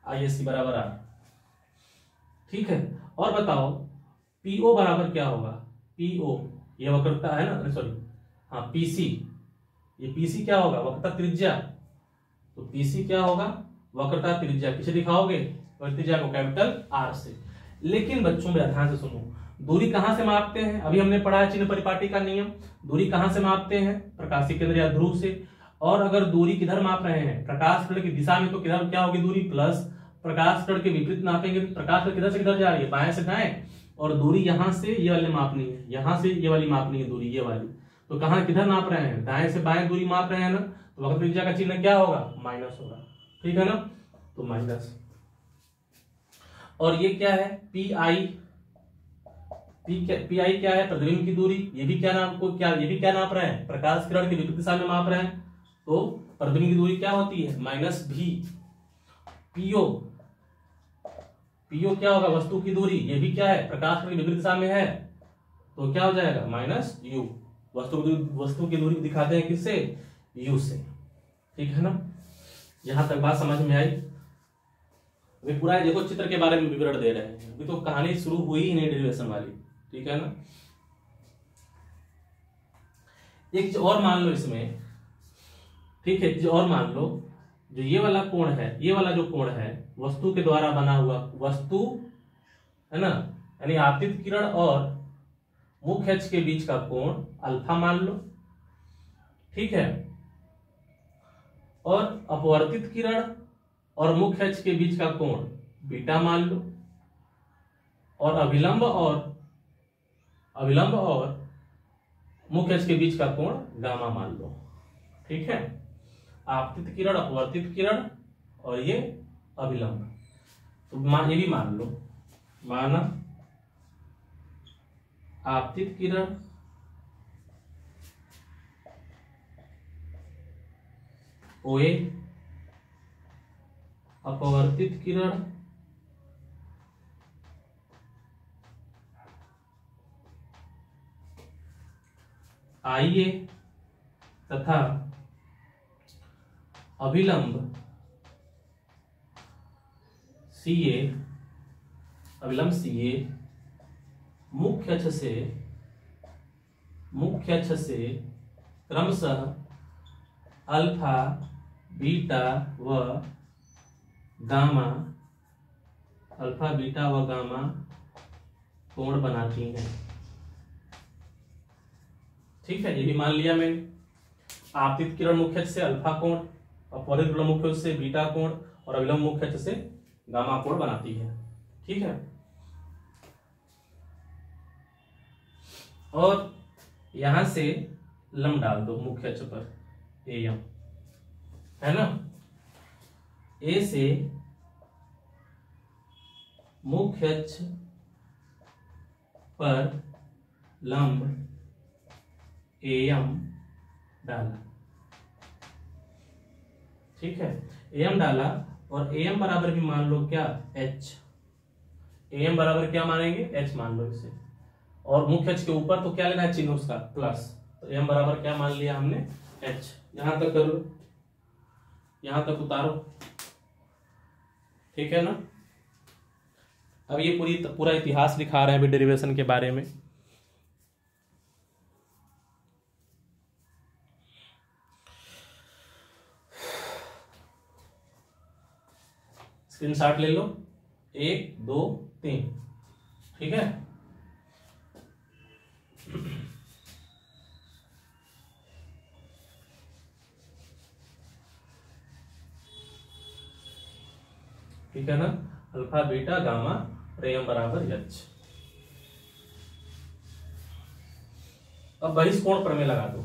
IAC बराबर R। ठीक है, और बताओ PO बराबर क्या होगा, PO ये वक्रता है ना, सॉरी हाँ PC, ये PC क्या होगा, वक्रता त्रिज्या। तो PC क्या होगा, वक्रता त्रिज्या। किसे दिखाओगे, त्रिज्या को कैपिटल R से। लेकिन बच्चों में ध्यान से सुनो, दूरी कहां से मापते हैं, अभी हमने पढ़ा है चिन्ह परिपाटी का नियम। दूरी कहां से मापते हैं, प्रकाशीय केंद्र या ध्रुव से। और अगर दूरी किधर माप रहे हैं, प्रकाश किरण की दिशा में, तो किधर क्या होगी दूरी, प्लस। प्रकाश किरण के विपरीत नापेंगे, प्रकाश किरण किधर से किधर जा रही है, बाएं से दाएं। और दूरी यहां से ये वाली मापनी है, यहां से ये वाली मापनी है दूरी, ये वाली। तो कहां किधर नाप रहे हैं, दाएं से बाएं दूरी माप रहे हैं ना, तो वक्र त्रिज्या का चिन्ह क्या होगा, माइनस होगा। ठीक है ना, तो माइनस। और ये क्या है, PI क्या है, प्रतिबिंब की दूरी। ये भी क्या नाप रहे हैं, प्रकाश किरण की विपरीत दिशा में माप रहे हैं। तो प्रतिबिंब की दूरी क्या होती है, -V। PO क्या होगा, वस्तु की दूरी। ये भी क्या है, प्रकाश किरण की विपरीत दिशा में है, तो क्या हो जाएगा, -U। वस्तु की दूरी दिखाते हैं किससे, U से। ठीक है ना, यहां तक बात समझ में आई। अभी पूरा देखो चित्र के बारे में विवरण दे रहे हैं, अभी तो कहानी शुरू हुई ही नहीं डेरिवेशन वाली। ठीक है ना, एक चीज और मान लो इसमें। ठीक है, और मान लो जो ये वाला कोण है, ये वाला जो कोण है वस्तु के द्वारा बना हुआ, वस्तु है ना, यानी आपतित किरण और मुख्य अक्ष के बीच का कोण अल्फा मान लो। ठीक है, और अपवर्तित किरण और मुख्य अक्ष के बीच का कोण बीटा मान लो। और अविलंब और मुख्य अक्ष के बीच का कोण गामा मान लो। ठीक है, आपतित किरण, अपवर्तित किरण और ये अविलंब। तो ये भी मान लो, माना आपतित किरण ओए, अपवर्तित किरण आइए तथा अभिलंब सीए, अभिलंब सीए मुख्य अक्ष से क्रमशः अल्फा, बीटा व गामा, अल्फा, बीटा व गामा कोण बनाती हैं। ठीक है, ये भी मान लिया मैंने। आपतित किरण मुख्य अक्ष से अल्फा कोण, अपवर्तित किरण मुख्य अक्ष से बीटा कोण और अभिलंब मुख्य अक्ष से गामा कोण बनाती है। ठीक है, और यहां से लंब डाल दो मुख्य अक्ष पर, एम है ना। ए से मुख्य अक्ष पर लंब एम डाला। ठीक है, एम डाला और एम बराबर भी मान लो क्या, एच। एम बराबर क्या मानेंगे, एच मान लो इसे। और मुख्य अक्ष के ऊपर तो क्या लेना है, चिन्ह उसका प्लस। तो एम बराबर क्या मान लिया हमने, एच। यहां तक कर लो, यहां तक उतारो। ठीक है ना। अब ये पूरा इतिहास दिखा रहे हैं अभी डेरिवेशन के बारे में। स्क्रीनशॉट ले लो, 1 2 3। ठीक है, ठीक है ना। अल्फा, बीटा, गामा और एम बराबर एच। अब बहिष्कोण प्रमेय लगा दो।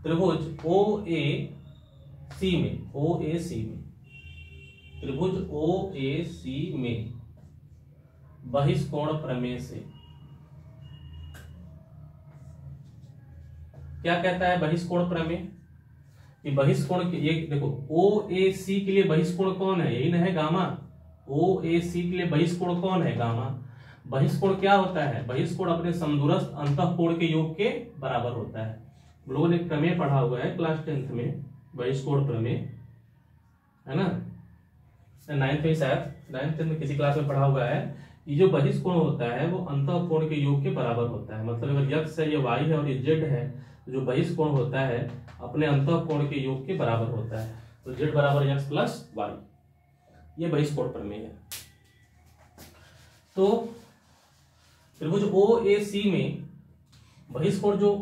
त्रिभुज ओ ए सी में, ओ ए सी में, त्रिभुज ओ ए सी में बहिष्कोण प्रमेय से क्या कहता है बहिष्कोण प्रमेय, कि बहिष्कोण के, ये देखो ओ ए सी के लिए बहिष्कोण कौन है, यही ना है गामा। ओ ए सी के लिए बहिष्कोण कौन है, गामा। बहिष्कोण क्या होता है, बहिष्कोण अपने समदूरस्थ अंतःकोण के योग के बराबर होता है। लोगों ने प्रमेय पढ़ा हुआ है क्लास 10th में, बहिष्कोण प्रमेय, है ना। 9th में शायद, 9th में किसी क्लास में पढ़ा हुआ है। ये जो बहिष्कोण होता है वो अंतःकोण के योग के बराबर होता है। मतलब अगर x है, ये y है और ये z है, तो जो बहिष्कोण होता है अपने अंतःकोण के योग के बराबर होता है। तो z बराबर x प्लस y, ये बहिष्कोण प्रमेय है। तो त्रिभुज OAC में बहिष्कोण जो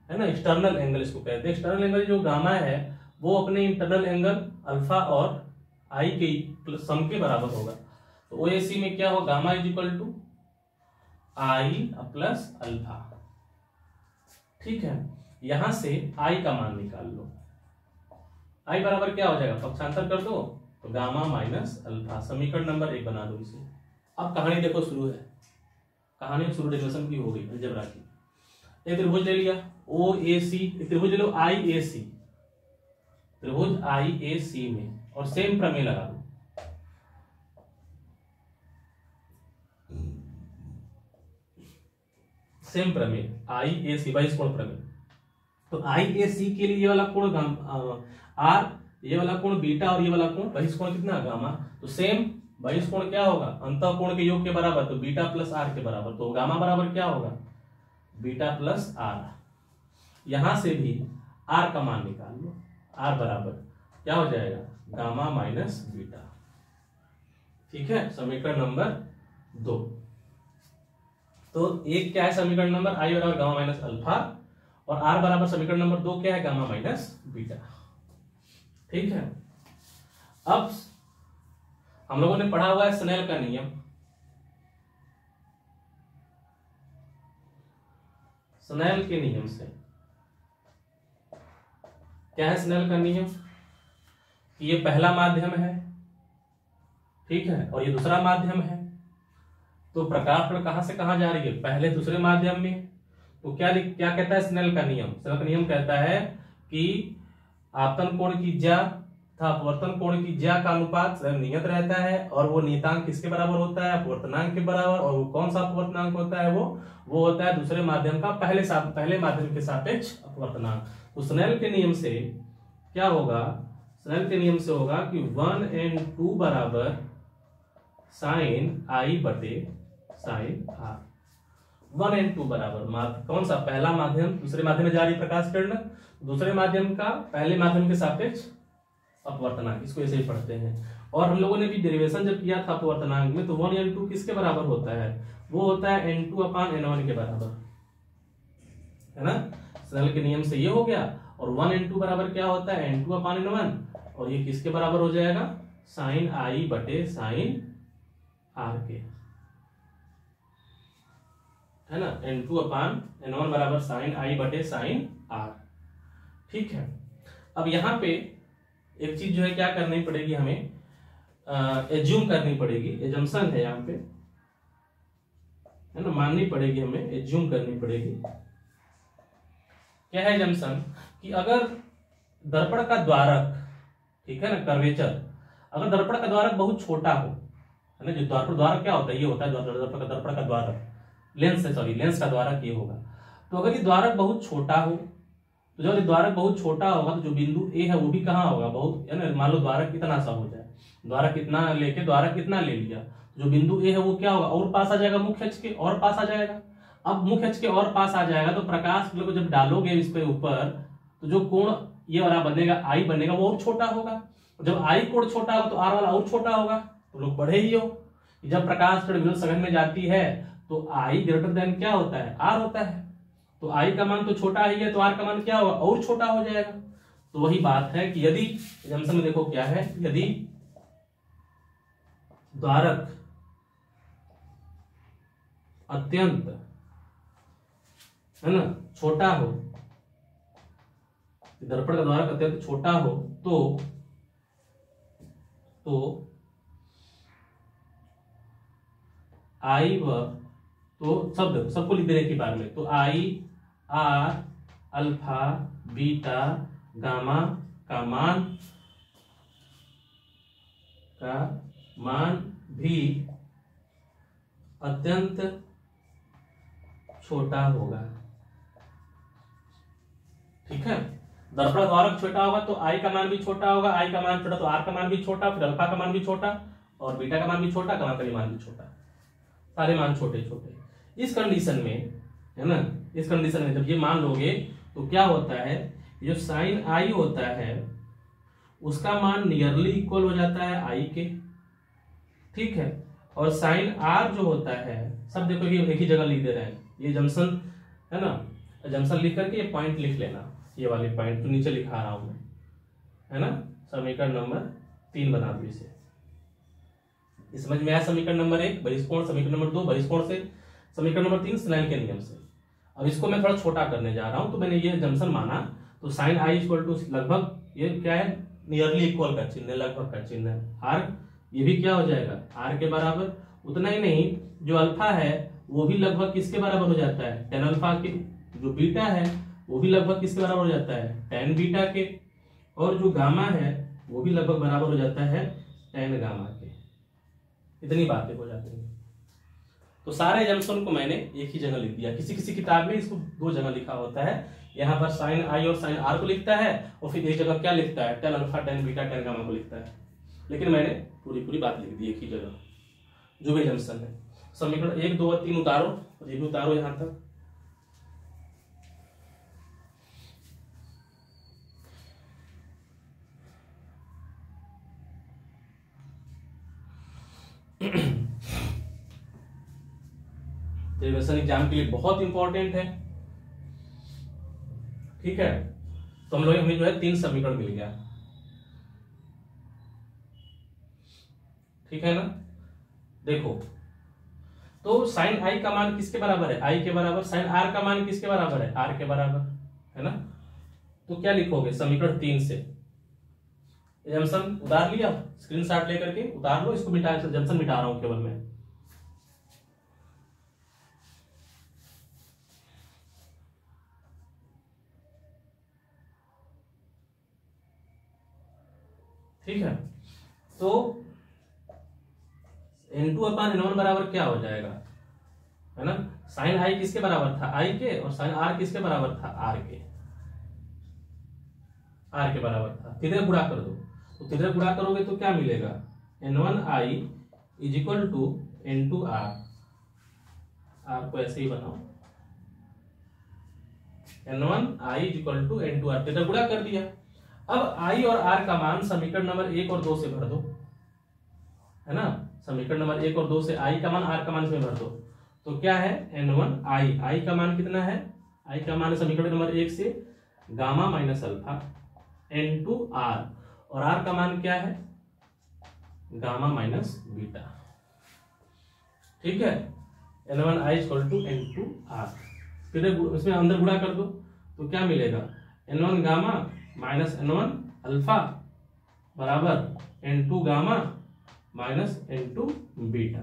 है ना, एक्सटर्नल एंगल इसको कहते हैं। एक्सटर्नल एंगल जो गामा है वो अपने इंटरनल एंगल अल्फा और आई के सम के बराबर होगा। तो OAC में क्या होगा, gamma is equal to i plus alpha. ठीक है, यहां से आई का मान निकाल लो। आई बराबर क्या हो जाएगा, पक्षांतर कर दो तो गामा माइनस अल्फा। समीकरण नंबर 1 बना दो इसे। अब कहानी देखो शुरू है, कहानी शुरू डेरिवेशन की हो गई अलजेब्रा की। एक त्रिभुज ले लिया OAC, एक त्रिभुज ले लो IAC, त्रिभुज IAC में, और सेम प्रमेय लगा दो। सेम प्रमेय IAC बहिष्कोण प्रमेय। तो IAC के लिए ये वाला कोण R, ये वाला कोण बीटा और ये वाला कोण बहिष्कोण कितना, गामा। तो सेम बहिष्कोण क्या होगा, अंतःकोण के योग के बराबर, तो बीटा प्लस आर के बराबर। तो गामा बराबर क्या होगा, बीटा प्लस आर। यहां से भी आर का मान निकाल लो, आर बराबर क्या हो जाएगा, गामा माइनस बीटा। ठीक है, समीकरण नंबर 2। तो एक क्या है समीकरण नंबर, आई बराबर गामा माइनस अल्फा, और आर बराबर समीकरण नंबर 2 क्या है, गामा माइनस बीटा। ठीक है, अब हम लोगों ने पढ़ा हुआ है स्नेल का नियम। स्नेल के नियम से क्या है, स्नेल का नियम कि ये पहला माध्यम है, ठीक है, और ये दूसरा माध्यम है। तो प्रकाश किरण कहां से कहां जा रही है? पहले दूसरे माध्यम में। तो क्या क्या कहता है स्नेल का नियम? स्नेल का नियम कहता है कि आपतन कोण की ज्या तथा अपवर्तन कोण की ज्या का अनुपात स्वयं नियत रहता है, और वो नियतांक किसके बराबर होता है? अपवर्तनांक के बराबर। और वो कौन सा अपवर्तनांक होता है? वो होता है दूसरे माध्यम का पहले माध्यम के सापेक्ष अपवर्तनांक। तो स्नेल के नियम से क्या होगा? स्नेल के नियम से होगा कि 1n2 बराबर साइन आई बटे साइन आर। 1n2 बराबर कौन सा? पहला माध्यम दूसरे माध्यम में जा रही प्रकाश किरण, दूसरे माध्यम का पहले माध्यम के सापेक्ष अपवर्तनांक, इसको ऐसे ही पढ़ते हैं। और हम लोगों ने भी डेरिवेशन जब किया था अपवर्तनांक में, तो 1n2 किसके बराबर होता है? वो होता है n2/n1 के बराबर, है ना। स्नेल के नियम से ये हो गया। और 1n2 बराबर क्या होता है? n2/n1, और ये किसके बराबर हो जाएगा? साइन आई बटे साइन आर के, है ना। n2/n1 बराबर साइन आई बटे साइन आर, ठीक है। अब यहां पे एक चीज जो है क्या करनी पड़ेगी हमें? एज्यूम करनी पड़ेगी। एजम्पशन है यहाँ पे, है ना, माननी पड़ेगी हमें, एज्यूम करनी पड़ेगी। क्या है एजम्पशन? कि अगर दर्पण का द्वारक, ठीक है ना, कर्वेचर, अगर दर्पण का द्वारक बहुत छोटा हो, है ना, जो द्वारक क्या होता है? ये होता है दर्पण का द्वारक, लेंस का द्वारक ये होगा। तो अगर ये द्वारक बहुत छोटा हो, तो जब द्वारक बहुत छोटा होगा तो जो बिंदु ए है वो भी कहाँ होगा? बहुत, है ना। मान लो द्वारक कितना सा हो जाए, द्वारक कितना ले लिया, जो बिंदु ए है वो क्या होगा? और पास आ जाएगा, मुख्य अक्ष के और पास आ जाएगा। अब मुख्य अक्ष के और पास आ जाएगा तो प्रकाश को जब डालोगे इसके ऊपर, तो जो कोण ये वाला बनेगा, आई बनेगा, वो और छोटा होगा। जब आई कोण छोटा होगा तो आर वाला और छोटा होगा। तो लोग पढ़े ही हो, जब प्रकाश किरण विद्युत सघन में जाती है तो आई ग्रेटर देन क्या होता है? आर होता है। तो आई का मान तो छोटा ही है, तो आर का मान क्या होगा? और छोटा हो जाएगा। तो वही बात है कि यदि जंक्शन में देखो क्या है, यदि द्वारक अत्यंत, है ना, छोटा हो, दर्पण का द्वारक अत्यंत छोटा हो, तो आई व, तो सबको लिख देने की बार में, तो आई, आर, अल्फा, बीटा, गामा का मान भी अत्यंत छोटा होगा, ठीक है। दर्पण द्वारक छोटा होगा तो आई का मान भी छोटा होगा, आई का मान छोटा तो आर का मान भी छोटा, फिर अल्फा का मान भी छोटा, और बीटा का मान भी छोटा, गामा का मान भी छोटा, सारे मान छोटे छोटे। इस कंडीशन में, है ना, इस कंडीशन में जब ये मान लोगे तो क्या होता है, जो साइन आई होता है उसका मान नियरली इक्वल हो जाता है आई के, ठीक है। और साइन आर जो होता है, सब देखो ये एक ही जगह लिख दे रहे हैं, ये जंक्शन है ना, जंक्शन लिख करके ये पॉइंट लिख लेना, ये वाले पॉइंट तो नीचे लिखा रहा हूं मैं, है ना। समीकरण नंबर 3 बना दो इसे। इस समझ में आया? समीकरण नंबर 1 बहिष्कोण, समीकरण नंबर 2 बहिष्कोण से, समीकरण नंबर 3 स्नेल के नियम से। अब इसको मैं थोड़ा छोटा करने जा रहा हूं, तो मैंने ये जंक्शन माना, तो साइन आई इक्वल टू लगभग, ये क्या है, नियरली इक्वल का चिन्ह, लगभग का चिन्ह है। आर ये भी क्या हो जाएगा? आर के बराबर। उतना ही नहीं, जो अल्फा है वो भी लगभग किसके बराबर हो जाता है? टेन अल्फा के। जो बीटा है वो भी लगभग किसके बराबर हो जाता है? टेन बीटा के। और जो गामा है वो भी लगभग बराबर हो जाता है टेन गामा के। इतनी बातें हो जाती हैं। तो सारे जंक्शन को मैंने एक ही जगह लिख दिया। किसी किसी किताब में इसको 2 जगह लिखा होता है, यहाँ पर साइन आई और साइन आर को लिखता है, और फिर एक जगह क्या लिखता है? Tan alpha, tan beta, ten gamma को लिखता है। लेकिन मैंने पूरी बात लिख दी एक ही जगह, जो भी जंक्शन है। समीकरण 1, 2 और 3 उतारो, और ये भी उतारो यहां तक। डेरिवेशन एग्जाम के लिए बहुत इंपॉर्टेंट है, ठीक है। तो हम लोग हमें जो है 3 समीकरण मिल गया, ठीक है ना। देखो, तो साइन आई का मान किसके बराबर है? आई के बराबर। साइन आर का मान किसके बराबर है? आर के बराबर, है ना। तो क्या लिखोगे समीकरण 3 से? एजम्पशन उतार लिया, स्क्रीनशॉट लेकर के उतार लो, इसको मिटा, एजम्पशन मिटा रहा हूं केवल मैं। ठीक है, तो N2 अपन N1 बराबर क्या हो जाएगा, है ना, साइन आई किसके बराबर था, आई के, और साइन आर किसके बराबर था, आर के, आर के बराबर था। तिरछा गुणा कर दो, तो तिरछा गुणा करोगे तो क्या मिलेगा, N1I is equal to N2R, are को ऐसे ही बनाओ, N1I is equal to N2R, तिरछा गुणा कर दिया। अब I और R का मान समीकरण नंबर 1 और 2 से भर दो, है ना, समीकरण नंबर 1 और 2 से I का मान R का मान इसमें भर दो, तो क्या है, N1I, I का मान कितना है, I का मान है समीकरण नंबर 1 से गामा माइनस अल्फा, N2R, और R का मान क्या है, गामा माइनस बीटा। ठीक है, N1I इक्वल टू N2R, फिर इसमें अंदर गुणा कर दो तो क्या मिलेगा, N1 gamma minus N1 alpha बराबर N2 gamma minus N2 beta.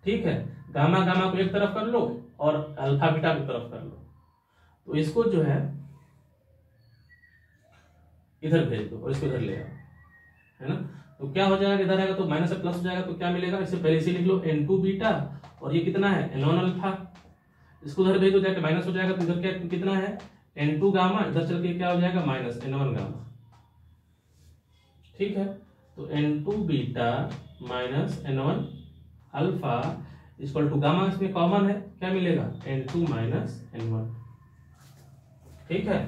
ठीक है, गामा गामा को एक तरफ कर लो और अल्फा बीटा को तरफ कर लो, तो इसको जो है इधर भेज दो और इसको इधर ले आओ, है ना, तो क्या हो जाएगा, इधर आएगा तो माइनस से प्लस हो जाएगा, तो क्या मिलेगा, इससे पहले इसे लिख लो N2 बीटा, और ये कितना है N1 अल्फा, इसको उधर भेज दो जाके माइनस हो जाएगा, तो इधर क्या कितना है N2 गामा, इधर चल के क्या हो जाएगा माइनस N1 गामा। ठीक है, तो N2 beta minus N1 alpha equal to gamma, इसमें कॉमन है, क्या मिलेगा N2 माइनस N1। ठीक है,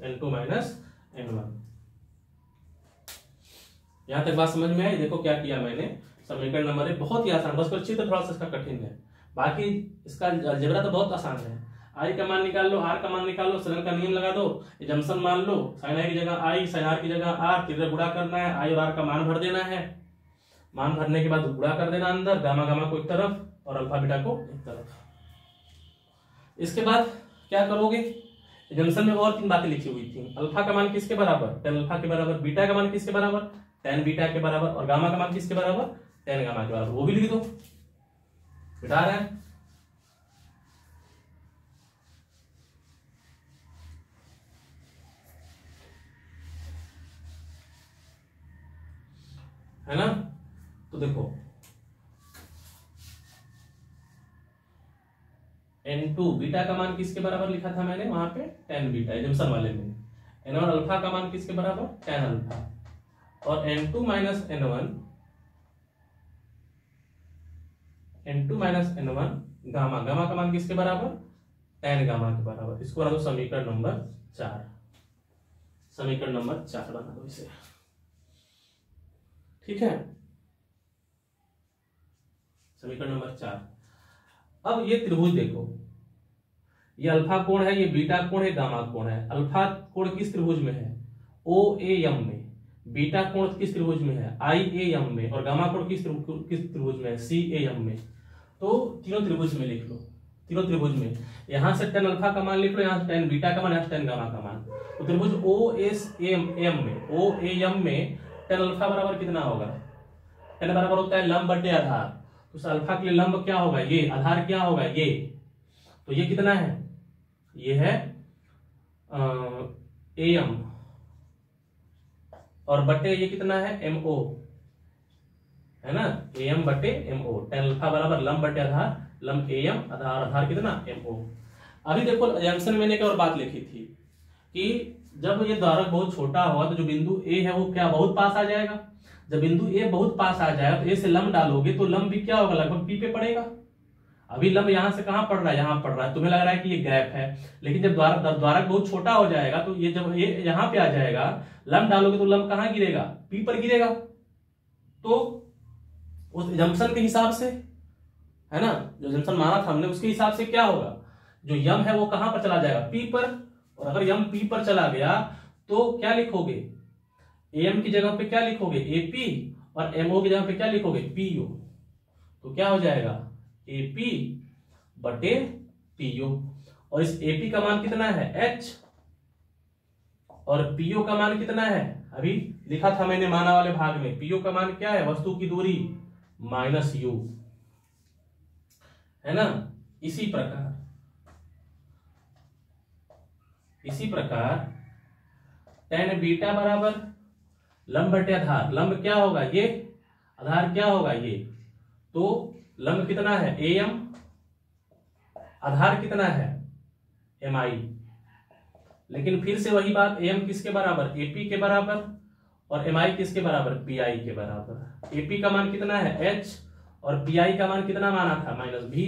N2 माइनस N1। यहां तक बात समझ में आई। देखो क्या किया मैंने, समीकरण नंबर 1 बहुत ही आसान, बस पर चित्र थोड़ा सा इसका कठिन है, बाकी इसका अलजेब्रा तो बहुत आसान है। आई का मान निकाल लो, आर का मान निकाल लो, सरल का नियम लगा दो, एजम्पशन मान लो, साइन आई की जगह आई, साइन आर की जगह आर, तिरछा गुणा करना है, आई और आर का मान भर देना है, मान भरने के बाद गुणा कर देना अंदर, गामा गामा को एक तरफ और अल्फा बीटा को एक तरफ। इसके बाद क्या करोगे, एजम्पशन में और 3 बातें लिखी हुई थी, अल्फा का मान किसके बराबर, tan अल्फा के बराबर, बीटा का मान किसके बराबर, tan बीटा के बराबर, और गामा का मान किसके बराबर, tan गामा के बराबर, वो भी लिख दो, बिठा रहे हैं। है ना, तो देखो N2 बीटा का मान किसके बराबर लिखा था मैंने वहां पे, tan बीटा, एजम्पशन वाले में। N1 अल्फा का मान किसके बराबर, tan अल्फा, और N2 minus N1, N2 minus N1 gamma, gamma का मान किसके बराबर, tan गामा के बराबर। इसको बना दो समीकरण नंबर 4, समीकरण नंबर 4 बना दो इसे। ठीक है, समीकरण नंबर 4। अब ये त्रिभुज देखो, ये अल्फा कोण है, ये बीटा कोण है, गामा कोण है। अल्फा कोण किस त्रिभुज में है, OAM में, बीटा कोण किस त्रिभुज में है, IAM में, और गामा कोण किस त्रिभुज में है, CAM में। तो तीनों त्रिभुज में लिख लो, तीनों त्रिभुज में, यहां से tan अल्फा का मान लिख लो, यहां से tan बीटा का मान, यहां से tan गामा का मान। तो त्रिभुज OAM में tan अल्फा बराबर कितना होगा, tan बराबर होता है लंब बटे आधार, तो उस अल्फा के लिए लंब क्या होगा, ये, आधार क्या होगा ये, तो ये कितना है, ये है AM, और बटे ये कितना है MO, है ना, AM बटे MO, tan अल्फा बराबर लंब बटे आधार, लंब AM, आधार आधार कितना MO। अभी देखो जंक्शन मैंने एक और बात लिखी थी कि जब ये द्वारक बहुत छोटा होगा तो जो बिंदु A है वो क्या बहुत पास आ जाएगा, जब बिंदु A बहुत पास आ जाएगा तो A से लंब डालोगे तो लंब भी क्या होगा, लगभग P पे पड़ेगा। अभी लंब यहां से कहां पड़ रहा है, यहां पड़ रहा है, तुम्हें लग रहा है कि ये गैप है, लेकिन जब द्वारक बहुत छोटा हो जाएगा तो ये जब ये यहां पे आ जाएगा, लंब डालोगे तो लंब कहां गिरेगा, P पर गिरेगा। तो उस जंक्शन के हिसाब से, है ना, जो जंक्शन माना था हमने उसके हिसाब से क्या होगा, जो यम है वो कहां पर चला जाएगा, P पर, और अगर यम P पर चला गया तो क्या लिखोगे, AM की जगह पे क्या लिखोगे AP, और MO की जगह पे क्या लिखोगे PO, तो क्या हो जाएगा AP बटे PO, और इस AP का मान कितना है H, और पीओ का मान कितना है, अभी लिखा था मैंने माना वाले भाग में, पीओ का मान क्या है, वस्तु की दूरी माइनस यू, है ना। इसी प्रकार tan बीटा बराबर लंब बटे आधार, लंब क्या होगा ये, आधार क्या होगा ये, तो लंब कितना है am, आधार कितना है mi, लेकिन फिर से वही बात, am किसके बराबर, ap के बराबर, और mi किसके बराबर, pi के बराबर। ap का मान कितना है h, और pi का मान कितना माना था माइनस v,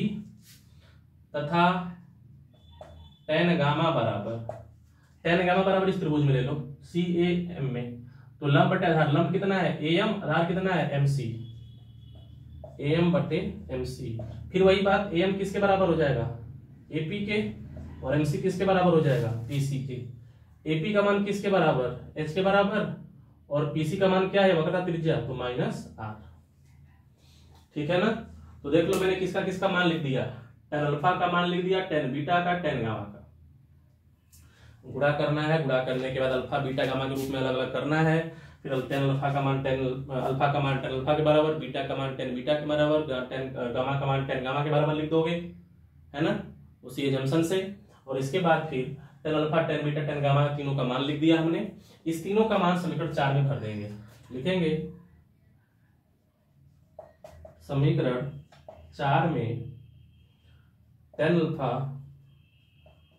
तथा tan गामा बराबर इस त्रिभुज में ले लो CAM में, तो लंब बटे आधार, लंब कितना है AM, आधार कितना है MC, AM बटे MC। फिर वही बात, AM किसके बराबर हो जाएगा AP के, और MC किसके बराबर हो जाएगा PC के। AP का मान किसके बराबर, H के बराबर, और PC का मान क्या है वक्रता त्रिज्या, तो माइनस R। ठीक है ना। तो देख लो मैंने किसका किसका मान लिख दिया, tan अल्फा का मान लिख दिया, tan बीटा का, tan गामा का। गुणा करना है, गुणा करने के बाद अल्फा बीटा गामा के रूप में अलग अलग करना है। फिर tan अल्फा का मान tan अल्फा के बराबर, बीटा का मान tan बीटा के बराबर, tan गामा का मान tan गामा के बराबर लिख दोगे, है ना, उसी एजम्पशन से। और इसके बाद फिर tan alpha, tan beta, tan gamma तीनों का मान लिख दिया हमने। इस तीनों का मान समीकरण 4 में भर देंगे, लिखेंगे समीकरण 4 में tan अल्फा,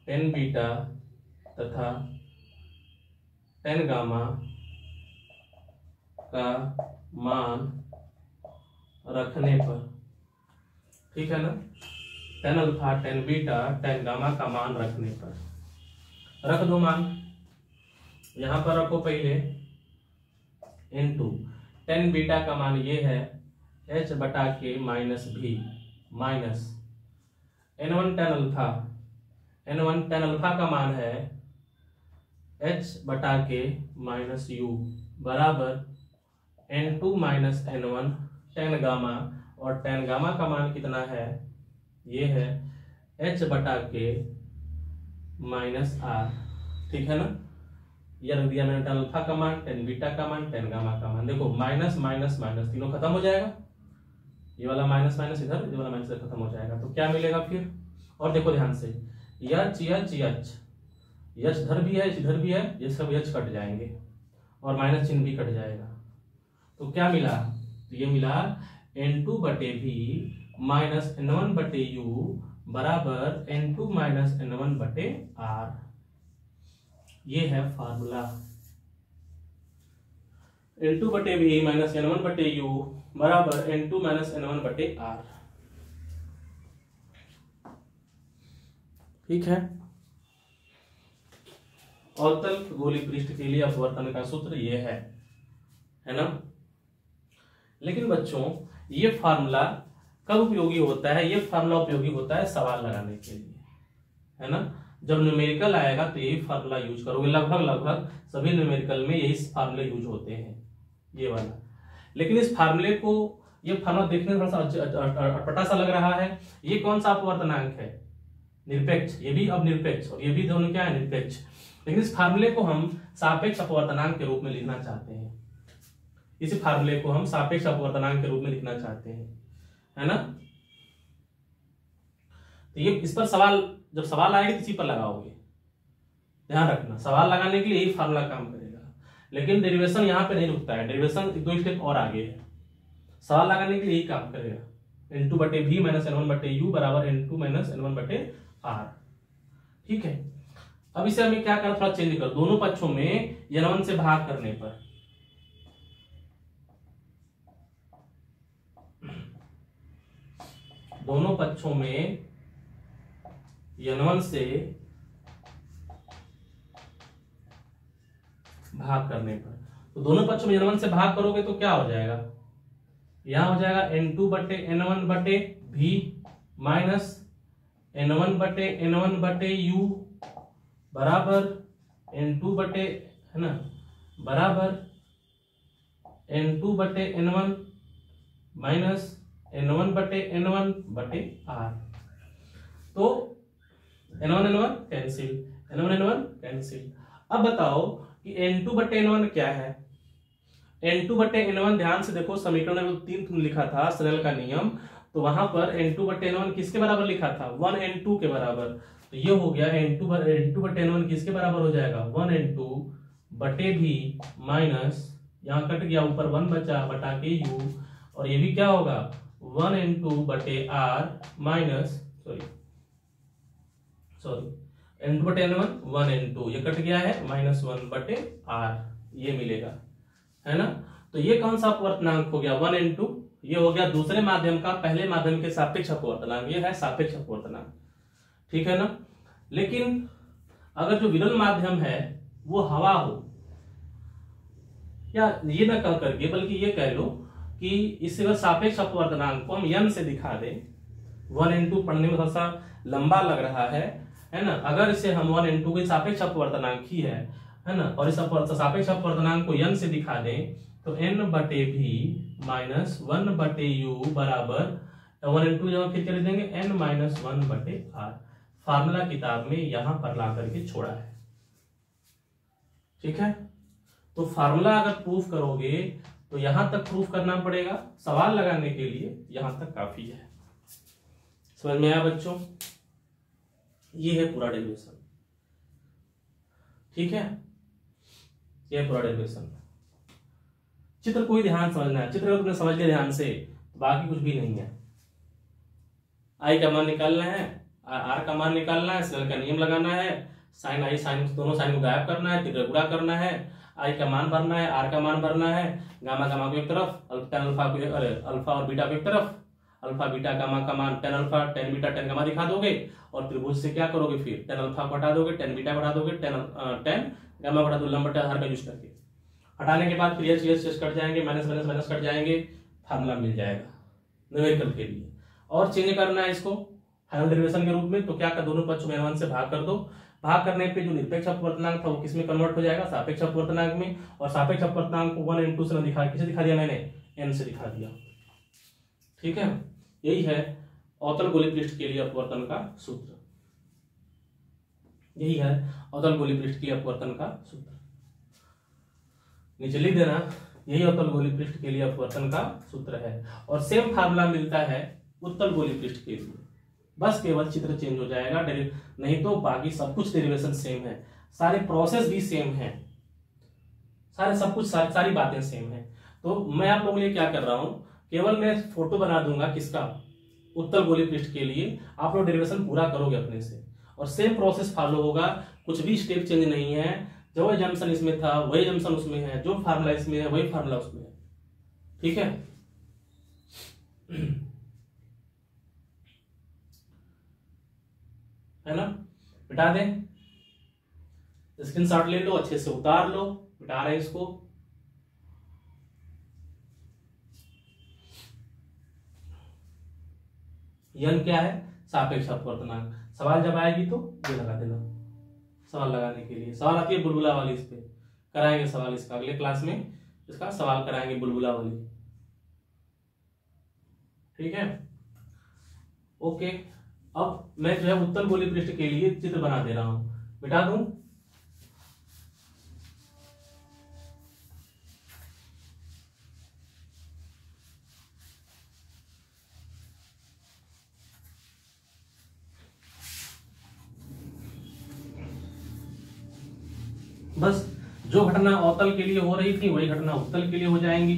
tan बीटा तथा tan गामा का मान रखने पर, ठीक है ना, tan alpha, tan beta, tan gamma का मान रखने पर रख दो मान, यहां पर रखो पहले इनटू tan बीटा का मान ये है h बटा के minus v minus n1 tan alpha, n1 tan alpha का मान है h बटा के माइनस u बराबर n2 minus n1 tan gamma, और tan गामा का मान कितना है, ये है h बटा के माइनस r। ठीक है ना, ये रख दिया मैंने tan अल्फा का मान, tan बीटा का मान, tan गामा का मान। देखो माइनस माइनस माइनस तीनों खत्म हो जाएगा, ये वाला माइनस माइनस इधर, ये वाला माइनस खत्म हो जाएगा, तो क्या मिलेगा फिर। और देखो ध्यान से, यच इधर भी है, इधर भी है, ये सब यच कट जाएंगे और माइनस चिन्ह भी कट जाएगा, तो क्या मिला, तो ये मिला n2 बटे v माइनस n1 बटे u बराबर n2 माइनस n1 बटे r। ये है फार्मूला, n2 बटे v माइनस n1 बटे u बराबर n2 माइनस n1 बटे r। ठीक है। अवतल गोलीय पृष्ठ के लिए अपवर्तन का सूत्र ये है ना। लेकिन बच्चों ये फार्मूला कब उपयोगी होता है, ये फार्मूला उपयोगी होता है सवाल लगाने के लिए, है ना। जब न्यूमेरिकल आएगा तो यही फार्मूला यूज करोगे, लगभग सभी न्यूमेरिकल में यही फार्मूले यूज होते हैं, ये वाला। लेकिन इस फार्मूले को, ये फार्मूला देखने में थोड़ा सा अटपटा सा लग रहा है। ये कौन सा अपवर्तनांक है, निरपेक्ष, ये भी अब निरपेक्ष और ये भी दोनों क्या है, निरपेक्ष। लेकिन इस फार्मूले को हम सापेक्ष अपवर्तनांक के रूप में लिखना चाहते हैं, इस फार्मूले को हम सापेक्ष अपवर्तनांक के रूप में लिखना चाहते हैं, है ना। तो ये इस पर सवाल, जब सवाल आएगा इसी पर लगाओगे, ध्यान रखना, सवाल लगाने के लिए यही फार्मूला काम करेगा। लेकिन डेरिवेशन यहाँ पे नहीं रुकता है, डेरिवेशन 2 स्टेप और आगे है, सवाल लगाने के लिए यही काम करेगा। n2 बटे v माइनस n1 बटे u बराबर n2 माइनस n1 बटे r। ठीक है। अब इसे हमें क्या करना, थोड़ा चेंज कर, दोनों पक्षों में n1 से भाग करने पर, दोनों पक्षों में n1 से भाग करने पर, तो दोनों पक्षों में n1 से भाग करोगे तो क्या हो जाएगा, यहां हो जाएगा n2 बटे n1 बटे v माइनस n1 बटे u बराबर n2 बटे, है ना, बराबर n2 बटे n1 माइनस n1 बटे n1 बटे r। तो n1 कैंसिल, n1 कैंसिल। अब बताओ कि N2/N1 क्या है। N2/N1 ध्यान से देखो, समीकरण में 3 लिखा था स्नेल का नियम, तो वहां पर N2/N1 किसके बराबर लिखा था, 1N2 के बराबर। तो ये हो गया N2/N1 किसके बराबर हो जाएगा, 1N2/V माइनस, यहाँ कट गया, ऊपर 1 बचा बटा के U, और ये भी क्या होगा 1N2/R minus sorry N2/N1 1N2, ये कट गया है -1/R, ये मिलेगा, है ना। तो ये कौन सा अपवर्तनांक हो गया 1N2, ये हो गया दूसरे माध्यम का पहले माध्यम के सापेक्ष अपवर्तनांक, ये है सापेक्ष अपवर्तनांक, ठीक है ना। लेकिन अगर जो विरल माध्यम है वो हवा हो, या ये ना कह करके बल्कि ये कह लो कि इस सापेक्ष अपवर्तनांक को हम n से दिखा दें, 1N2 पढ़ने में थोड़ा सा लंबा लग रहा है ना। अगर इसे हम 1N2 के सापेक्ष अपवर्तनांक ही है ना, और इस सापेक्ष अपवर्तनांक को n से दिखा दें तो n/v माइनस 1/u बराबर 1N2 जब फिर कर देंगे n-1/r। फार्मूला किताब में यहां पर ला करके छोड़ा है, ठीक है। तो फार्मूला अगर प्रूफ करोगे तो यहां तक प्रूफ करना पड़ेगा, सवाल लगाने के लिए यहां तक काफी है। समझ में आया बच्चों, ये है पूरा डेरिवेशन, ठीक है, ये पूरा डेरिवेशन। चित्र कोई ध्यान समझना है, चित्र अगर तुमने समझ लिया ध्यान से तो बाकी कुछ भी नहीं है। आई का मान निकालना है, आर का मान निकालना है, स्नेल का नियम लगाना है, साइन आई साइन दोनों साइन को गायब करना है, त्रिज्या गुणा करना है, आई का मान भरना है, आर का मान भरना है, गामा गामा को एक तरफ, टेन अल्फा को अल्फा और बीटा को एक तरफ, अल्फा बीटा गामा का मान tan alpha tan beta ten gamma दिखा दोगे, और त्रिभुज से क्या करोगे फिर टेन अल्फा को हटा दोगे, टेन बीटा बढ़ा दोगे, टेन गामा बढ़ा दो, लंब बटा आधार का यूज करके हटाने के बाद फिर एच कट जाएंगे, माइनस माइनस माइनस कट जाएंगे, फार्मूला मिल जाएगा न्यूमेरिकल के लिए। और चेंज करना है इसको फाइनल डेरिवेशन के रूप में, तो क्या कर दोनों पक्ष में 1 से भाग कर दो, भाग करने पे जो निरपेक्ष अपवर्तनांक था वो किसमें कन्वर्ट हो जाएगा, सापेक्ष अपवर्तनांक में, और सापेक्ष अपवर्तनांक को 1N2 से दिखा, किसे दिखा दिया मैंने, n से दिखा दिया, ठीक है। यही है अवतल गोलीय पृष्ठ के लिए अपवर्तन का सूत्र, यही है अवतल गोलीय पृष्ठ के लिए अपवर्तन का सूत्र, नीचे लिख देना, यही अवतल गोलीय पृष्ठ के लिए अपवर्तन का सूत्र है। और सेम फार्मूला मिलता है उत्तल गोलीय पृष्ठ के लिए, बस केवल चित्र चेंज हो जाएगा, नहीं तो बाकी सब कुछ डेरिवेशन सेम है, सारे प्रोसेस भी सेम है, सारे सब कुछ सारी बातें सेम है। तो मैं आप लोगों के लिए क्या कर रहा हूं, केवल मैं फोटो बना दूंगा किसका, उत्तल गोलीय पृष्ठ के लिए, आप लोग डेरिवेशन पूरा करोगे अपने से, और सेम प्रोसेस फॉलो होगा, कुछ भी स्टेप चेंज नहीं है, जो जंक्शन इसमें था वही जंक्शन उसमें है, जो फार्मूला इसमें है वही फार्मूला उसमें है, ठीक है। है ना, मिटा दें, स्क्रीनशॉट ले लो, अच्छे से उतार लो, मिटा रहे हैं इसको। यन क्या है, सापेक्ष अपवर्तनांक। सवाल जब आएगी तो ये लगा देना, सवाल लगाने के लिए सवाल आती है बुलबुला वाली, इस पे कराएंगे सवाल, इसका अगले क्लास में इसका सवाल कराएंगे बुलबुला वाली, ठीक है। ओके, अब मैं जो है उत्तल गोलीय पृष्ठ के लिए चित्र बना दे रहा हूं, मिटा दूं, बस जो घटना अवतल के लिए हो रही थी वही घटना उत्तल के लिए हो जाएंगी,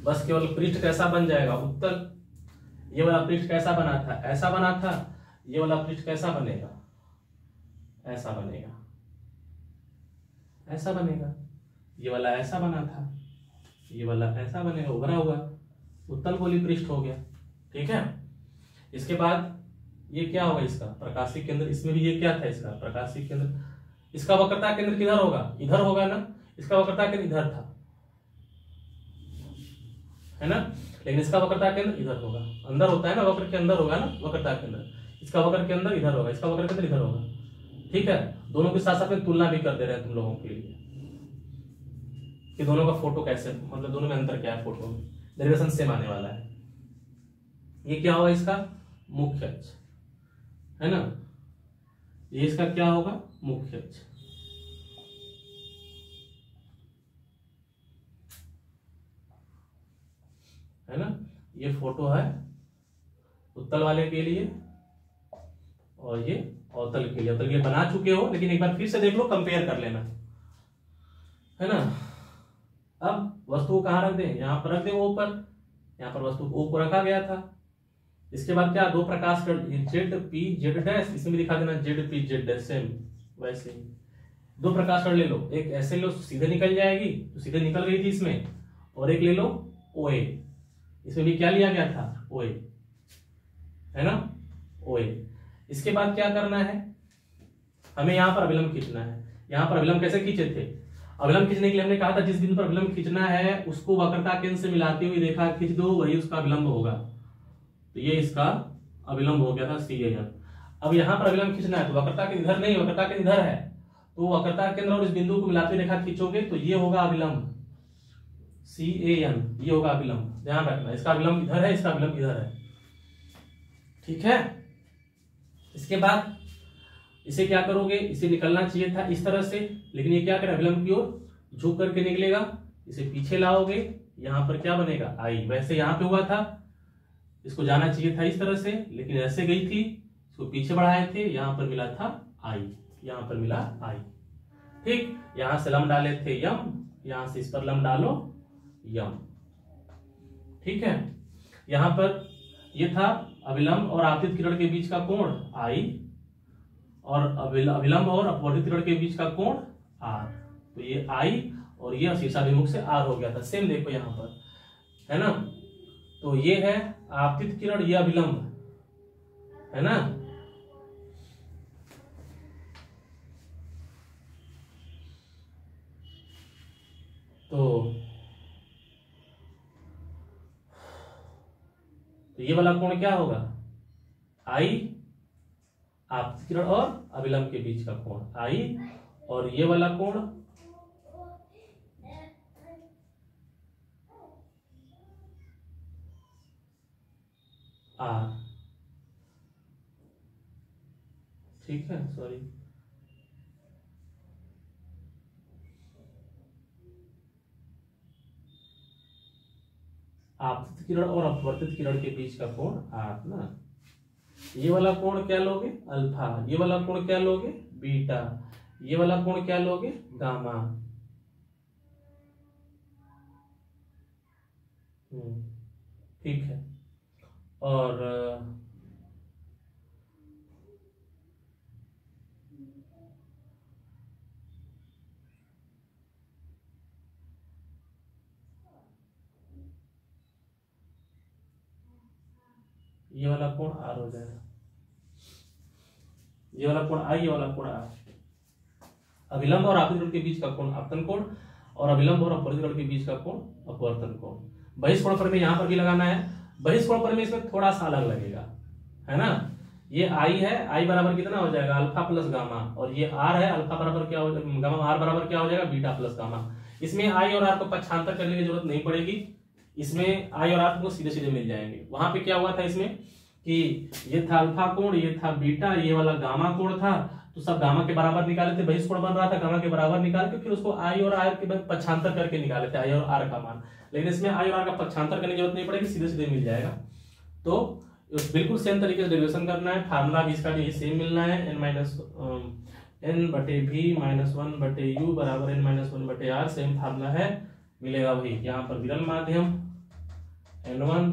बस केवल पृष्ठ कैसा बन जाएगा उत्तल। ये वाला पृष्ठ कैसा बना था, ऐसा बना था, ये वाला पृष्ठ कैसा बनेगा, ऐसा बनेगा, ऐसा बनेगा, ये वाला ऐसा बना था, ये वाला ऐसा बनेगा, उभरा हुआ उत्तल गोलीय पृष्ठ हो गया, ठीक है। इसके बाद ये क्या होगा, इसका प्रकाशीय केंद्र, इसमें भी ये क्या था इसका प्रकाशीय केंद्र, इसका वक्रता केंद्र किधर होगा, इधर होगा ना, इसका वक्रता केंद्र इधर था, है ना, लेकिन इसका वक्रता केंद्र इधर होगा, अंदर होता है ना, वक्र के अंदर होगा ना वक्रता केंद्र, इसका वक्र के अंदर इधर होगा, इसका वक्र केंद्र इधर होगा, ठीक है। दोनों के साथ साथ में तुलना भी कर दे रहे हैं तुम लोगों के लिए कि दोनों का फोटो कैसे, मतलब दोनों में अंतर क्या है, फोटो में डेरिवेशन सेम आने वाला है। ये क्या होगा, इसका मुख्य अक्ष, है ना, ये इसका क्या होगा, मुख्य अक्ष, ये फोटो है उत्तल वाले के लिए और ये अवतल के लिए। अवतल के लिए बना चुके हो, लेकिन एक बार फिर से देख लो, कंपेयर कर लेना, है ना। अब वस्तु को कहाँ रख दें, यहाँ पर रख दें ओ पर, यहाँ पर वस्तु ओ को रखा गया था। इसके बाद क्या, दो प्रकाश कर जेड पी जेड डैश, इसमें भी दिखा देना Z P Z dash, same वैसे ही दो प्रकाश कर ले लो, एक ऐसे लो सीधे निकल जाएगी, तो सीधे निकल गई थी इसमें, और एक ले लो ओए, इसमें भी क्या लिया गया था, ओए, है ना, ओए। इसके बाद क्या करना है, हमें यहाँ पर अभिलंब खींचना है। यहाँ पर अभिलंब कैसे खींचे थे, अभिलंब खींचने के लिए हमने कहा था जिस बिंदु पर अभिलंब खींचना है उसको वक्रता केंद्र से मिलाती हुई रेखा खींच दो, वही उसका अभिलंब होगा। तो ये इसका अभिलंब हो गया था CAN। अब यहाँ पर अभिलंब खींचना है तो वक्रता के इधर नहीं, वक्रता के इधर है, तो वक्रता केंद्र और इस बिंदु को मिलाते रेखा खींचोगे तो ये होगा अभिलंब CAN, ये होगा अभिलंब। ध्यान रखना, इसका अभिलंब इधर है, इसका अभिलंब इधर है, ठीक है। इसके बाद इसे क्या करोगे, इसे निकलना चाहिए था इस तरह से, लेकिन ये क्या करे, अभिलंब की ओर झुक करके निकलेगा। इसे पीछे लाओगे, यहां पर क्या बनेगा, आई। वैसे यहां पे हुआ था, इसको जाना चाहिए था इस तरह से, लेकिन ऐसे गई थी, इसको पीछे बढ़ाए थे, यहां पर मिला था आई, यहां पर मिला आई, ठीक। यहां से लंब डाले थे यम, यहां से इस पर लंब डालो यम, ठीक है। यहां पर ये था अभिलंब और आपतित किरण के बीच का कोण आई, और अभिलंब और अपवर्तित किरण के बीच का कोण आर, तो ये आई और ये शीर्षाभिमुख से आर हो गया था। सेम देखो यहां पर, है ना। तो ये है आपतित किरण, ये अभिलंब, है ना। तो ये वाला कोण क्या होगा, आई, आपतित किरण और अभिलंब के बीच का कोण आई, और ये वाला कोण आर, ठीक है, सॉरी, आपतित किरण और अपवर्तित किरण के बीच का कोण आर ना। ये वाला कोण क्या लोगे, अल्फा, ये वाला कोण क्या लोगे, बीटा, ये वाला कोण क्या लोगे, गामा। ठीक है। और ये वाला कोण आर हो जाएगा, ये वाला कोण आई, ये वाला कोण आर। अभिलंब और आपतित किरण के बीच का कोण आपतन कोण, और अभिलंब और अपवर्तित किरण के बीच का कोण अपवर्तन कोण। बहिष्कोण पर में यहां पर भी लगाना है, बहिष्कोण पर में इसमें थोड़ा सा अलग लगेगा, है ना। ये आई है, आई बराबर कितना हो जाएगा, अल्फा प्लस गामा, और ये आर है, अल्फा बराबर क्या हो जाएगा, गामा, आर बराबर क्या हो जाएगा, बीटा प्लस गामा। इसमें आई और आर को पक्षांतर करने की जरूरत नहीं पड़ेगी, इसमें आई और आर को सीधे सीधे मिल जाएंगे। वहां पे क्या हुआ था इसमें कि ये था अल्फा कोण, ये था बीटा, ये वाला गामा कोण था, तो सब गामा के बराबर निकाले थे, बहिष्कोण बन रहा था, गामा के बराबर निकाल के फिर उसको आई और आर के पक्षांतर करके निकाले थे, आई और आर का मान। लेकिन इसमें आई और आर का पक्षांतर करने की जरूरत नहीं पड़ेगी, सीधे सीधे मिल जाएगा। तो बिल्कुल सेम तरीके से डेरिवेशन करना है, फार्मूला भी इसका भी सेम मिलना है, n बटे v माइनस 1 बटे u बराबर n माइनस 1 बटे r, सेम फार्मूला है, मिलेगा वही। यहाँ पर विरल माध्यम n1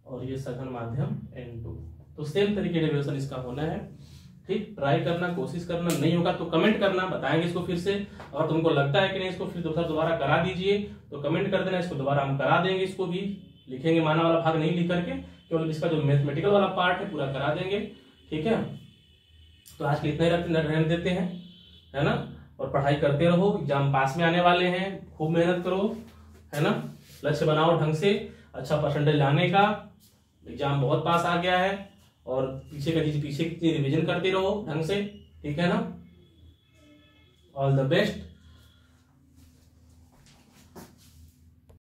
और ये सघन माध्यम n2, तो सेम तरीके डेरिवेशन इसका होना है, ठीक। ट्राई करना, कोशिश करना, नहीं होगा तो कमेंट करना, बताएंगे इसको फिर से। और तुमको लगता है कि नहीं इसको फिर दोबारा करा दीजिए तो कमेंट कर देना, इसको दोबारा हम करा देंगे, इसको भी लिखेंगे, माना वाला भाग नहीं लिख करके, केवल इसका जो मैथमेटिकल वाला पार्ट है पूरा करा देंगे, ठीक है। तो आज के इतना ही रहने देते हैं, है ना। और पढ़ाई करते रहो, एग्जाम पास में आने वाले हैं, खूब मेहनत करो, है ना। लक्ष्य बनाओ ढंग से, अच्छा परसेंटेज लाने का, एग्जाम बहुत पास आ गया है, और पीछे की रिवीजन करते रहो ढंग से, ठीक है ना। All the best.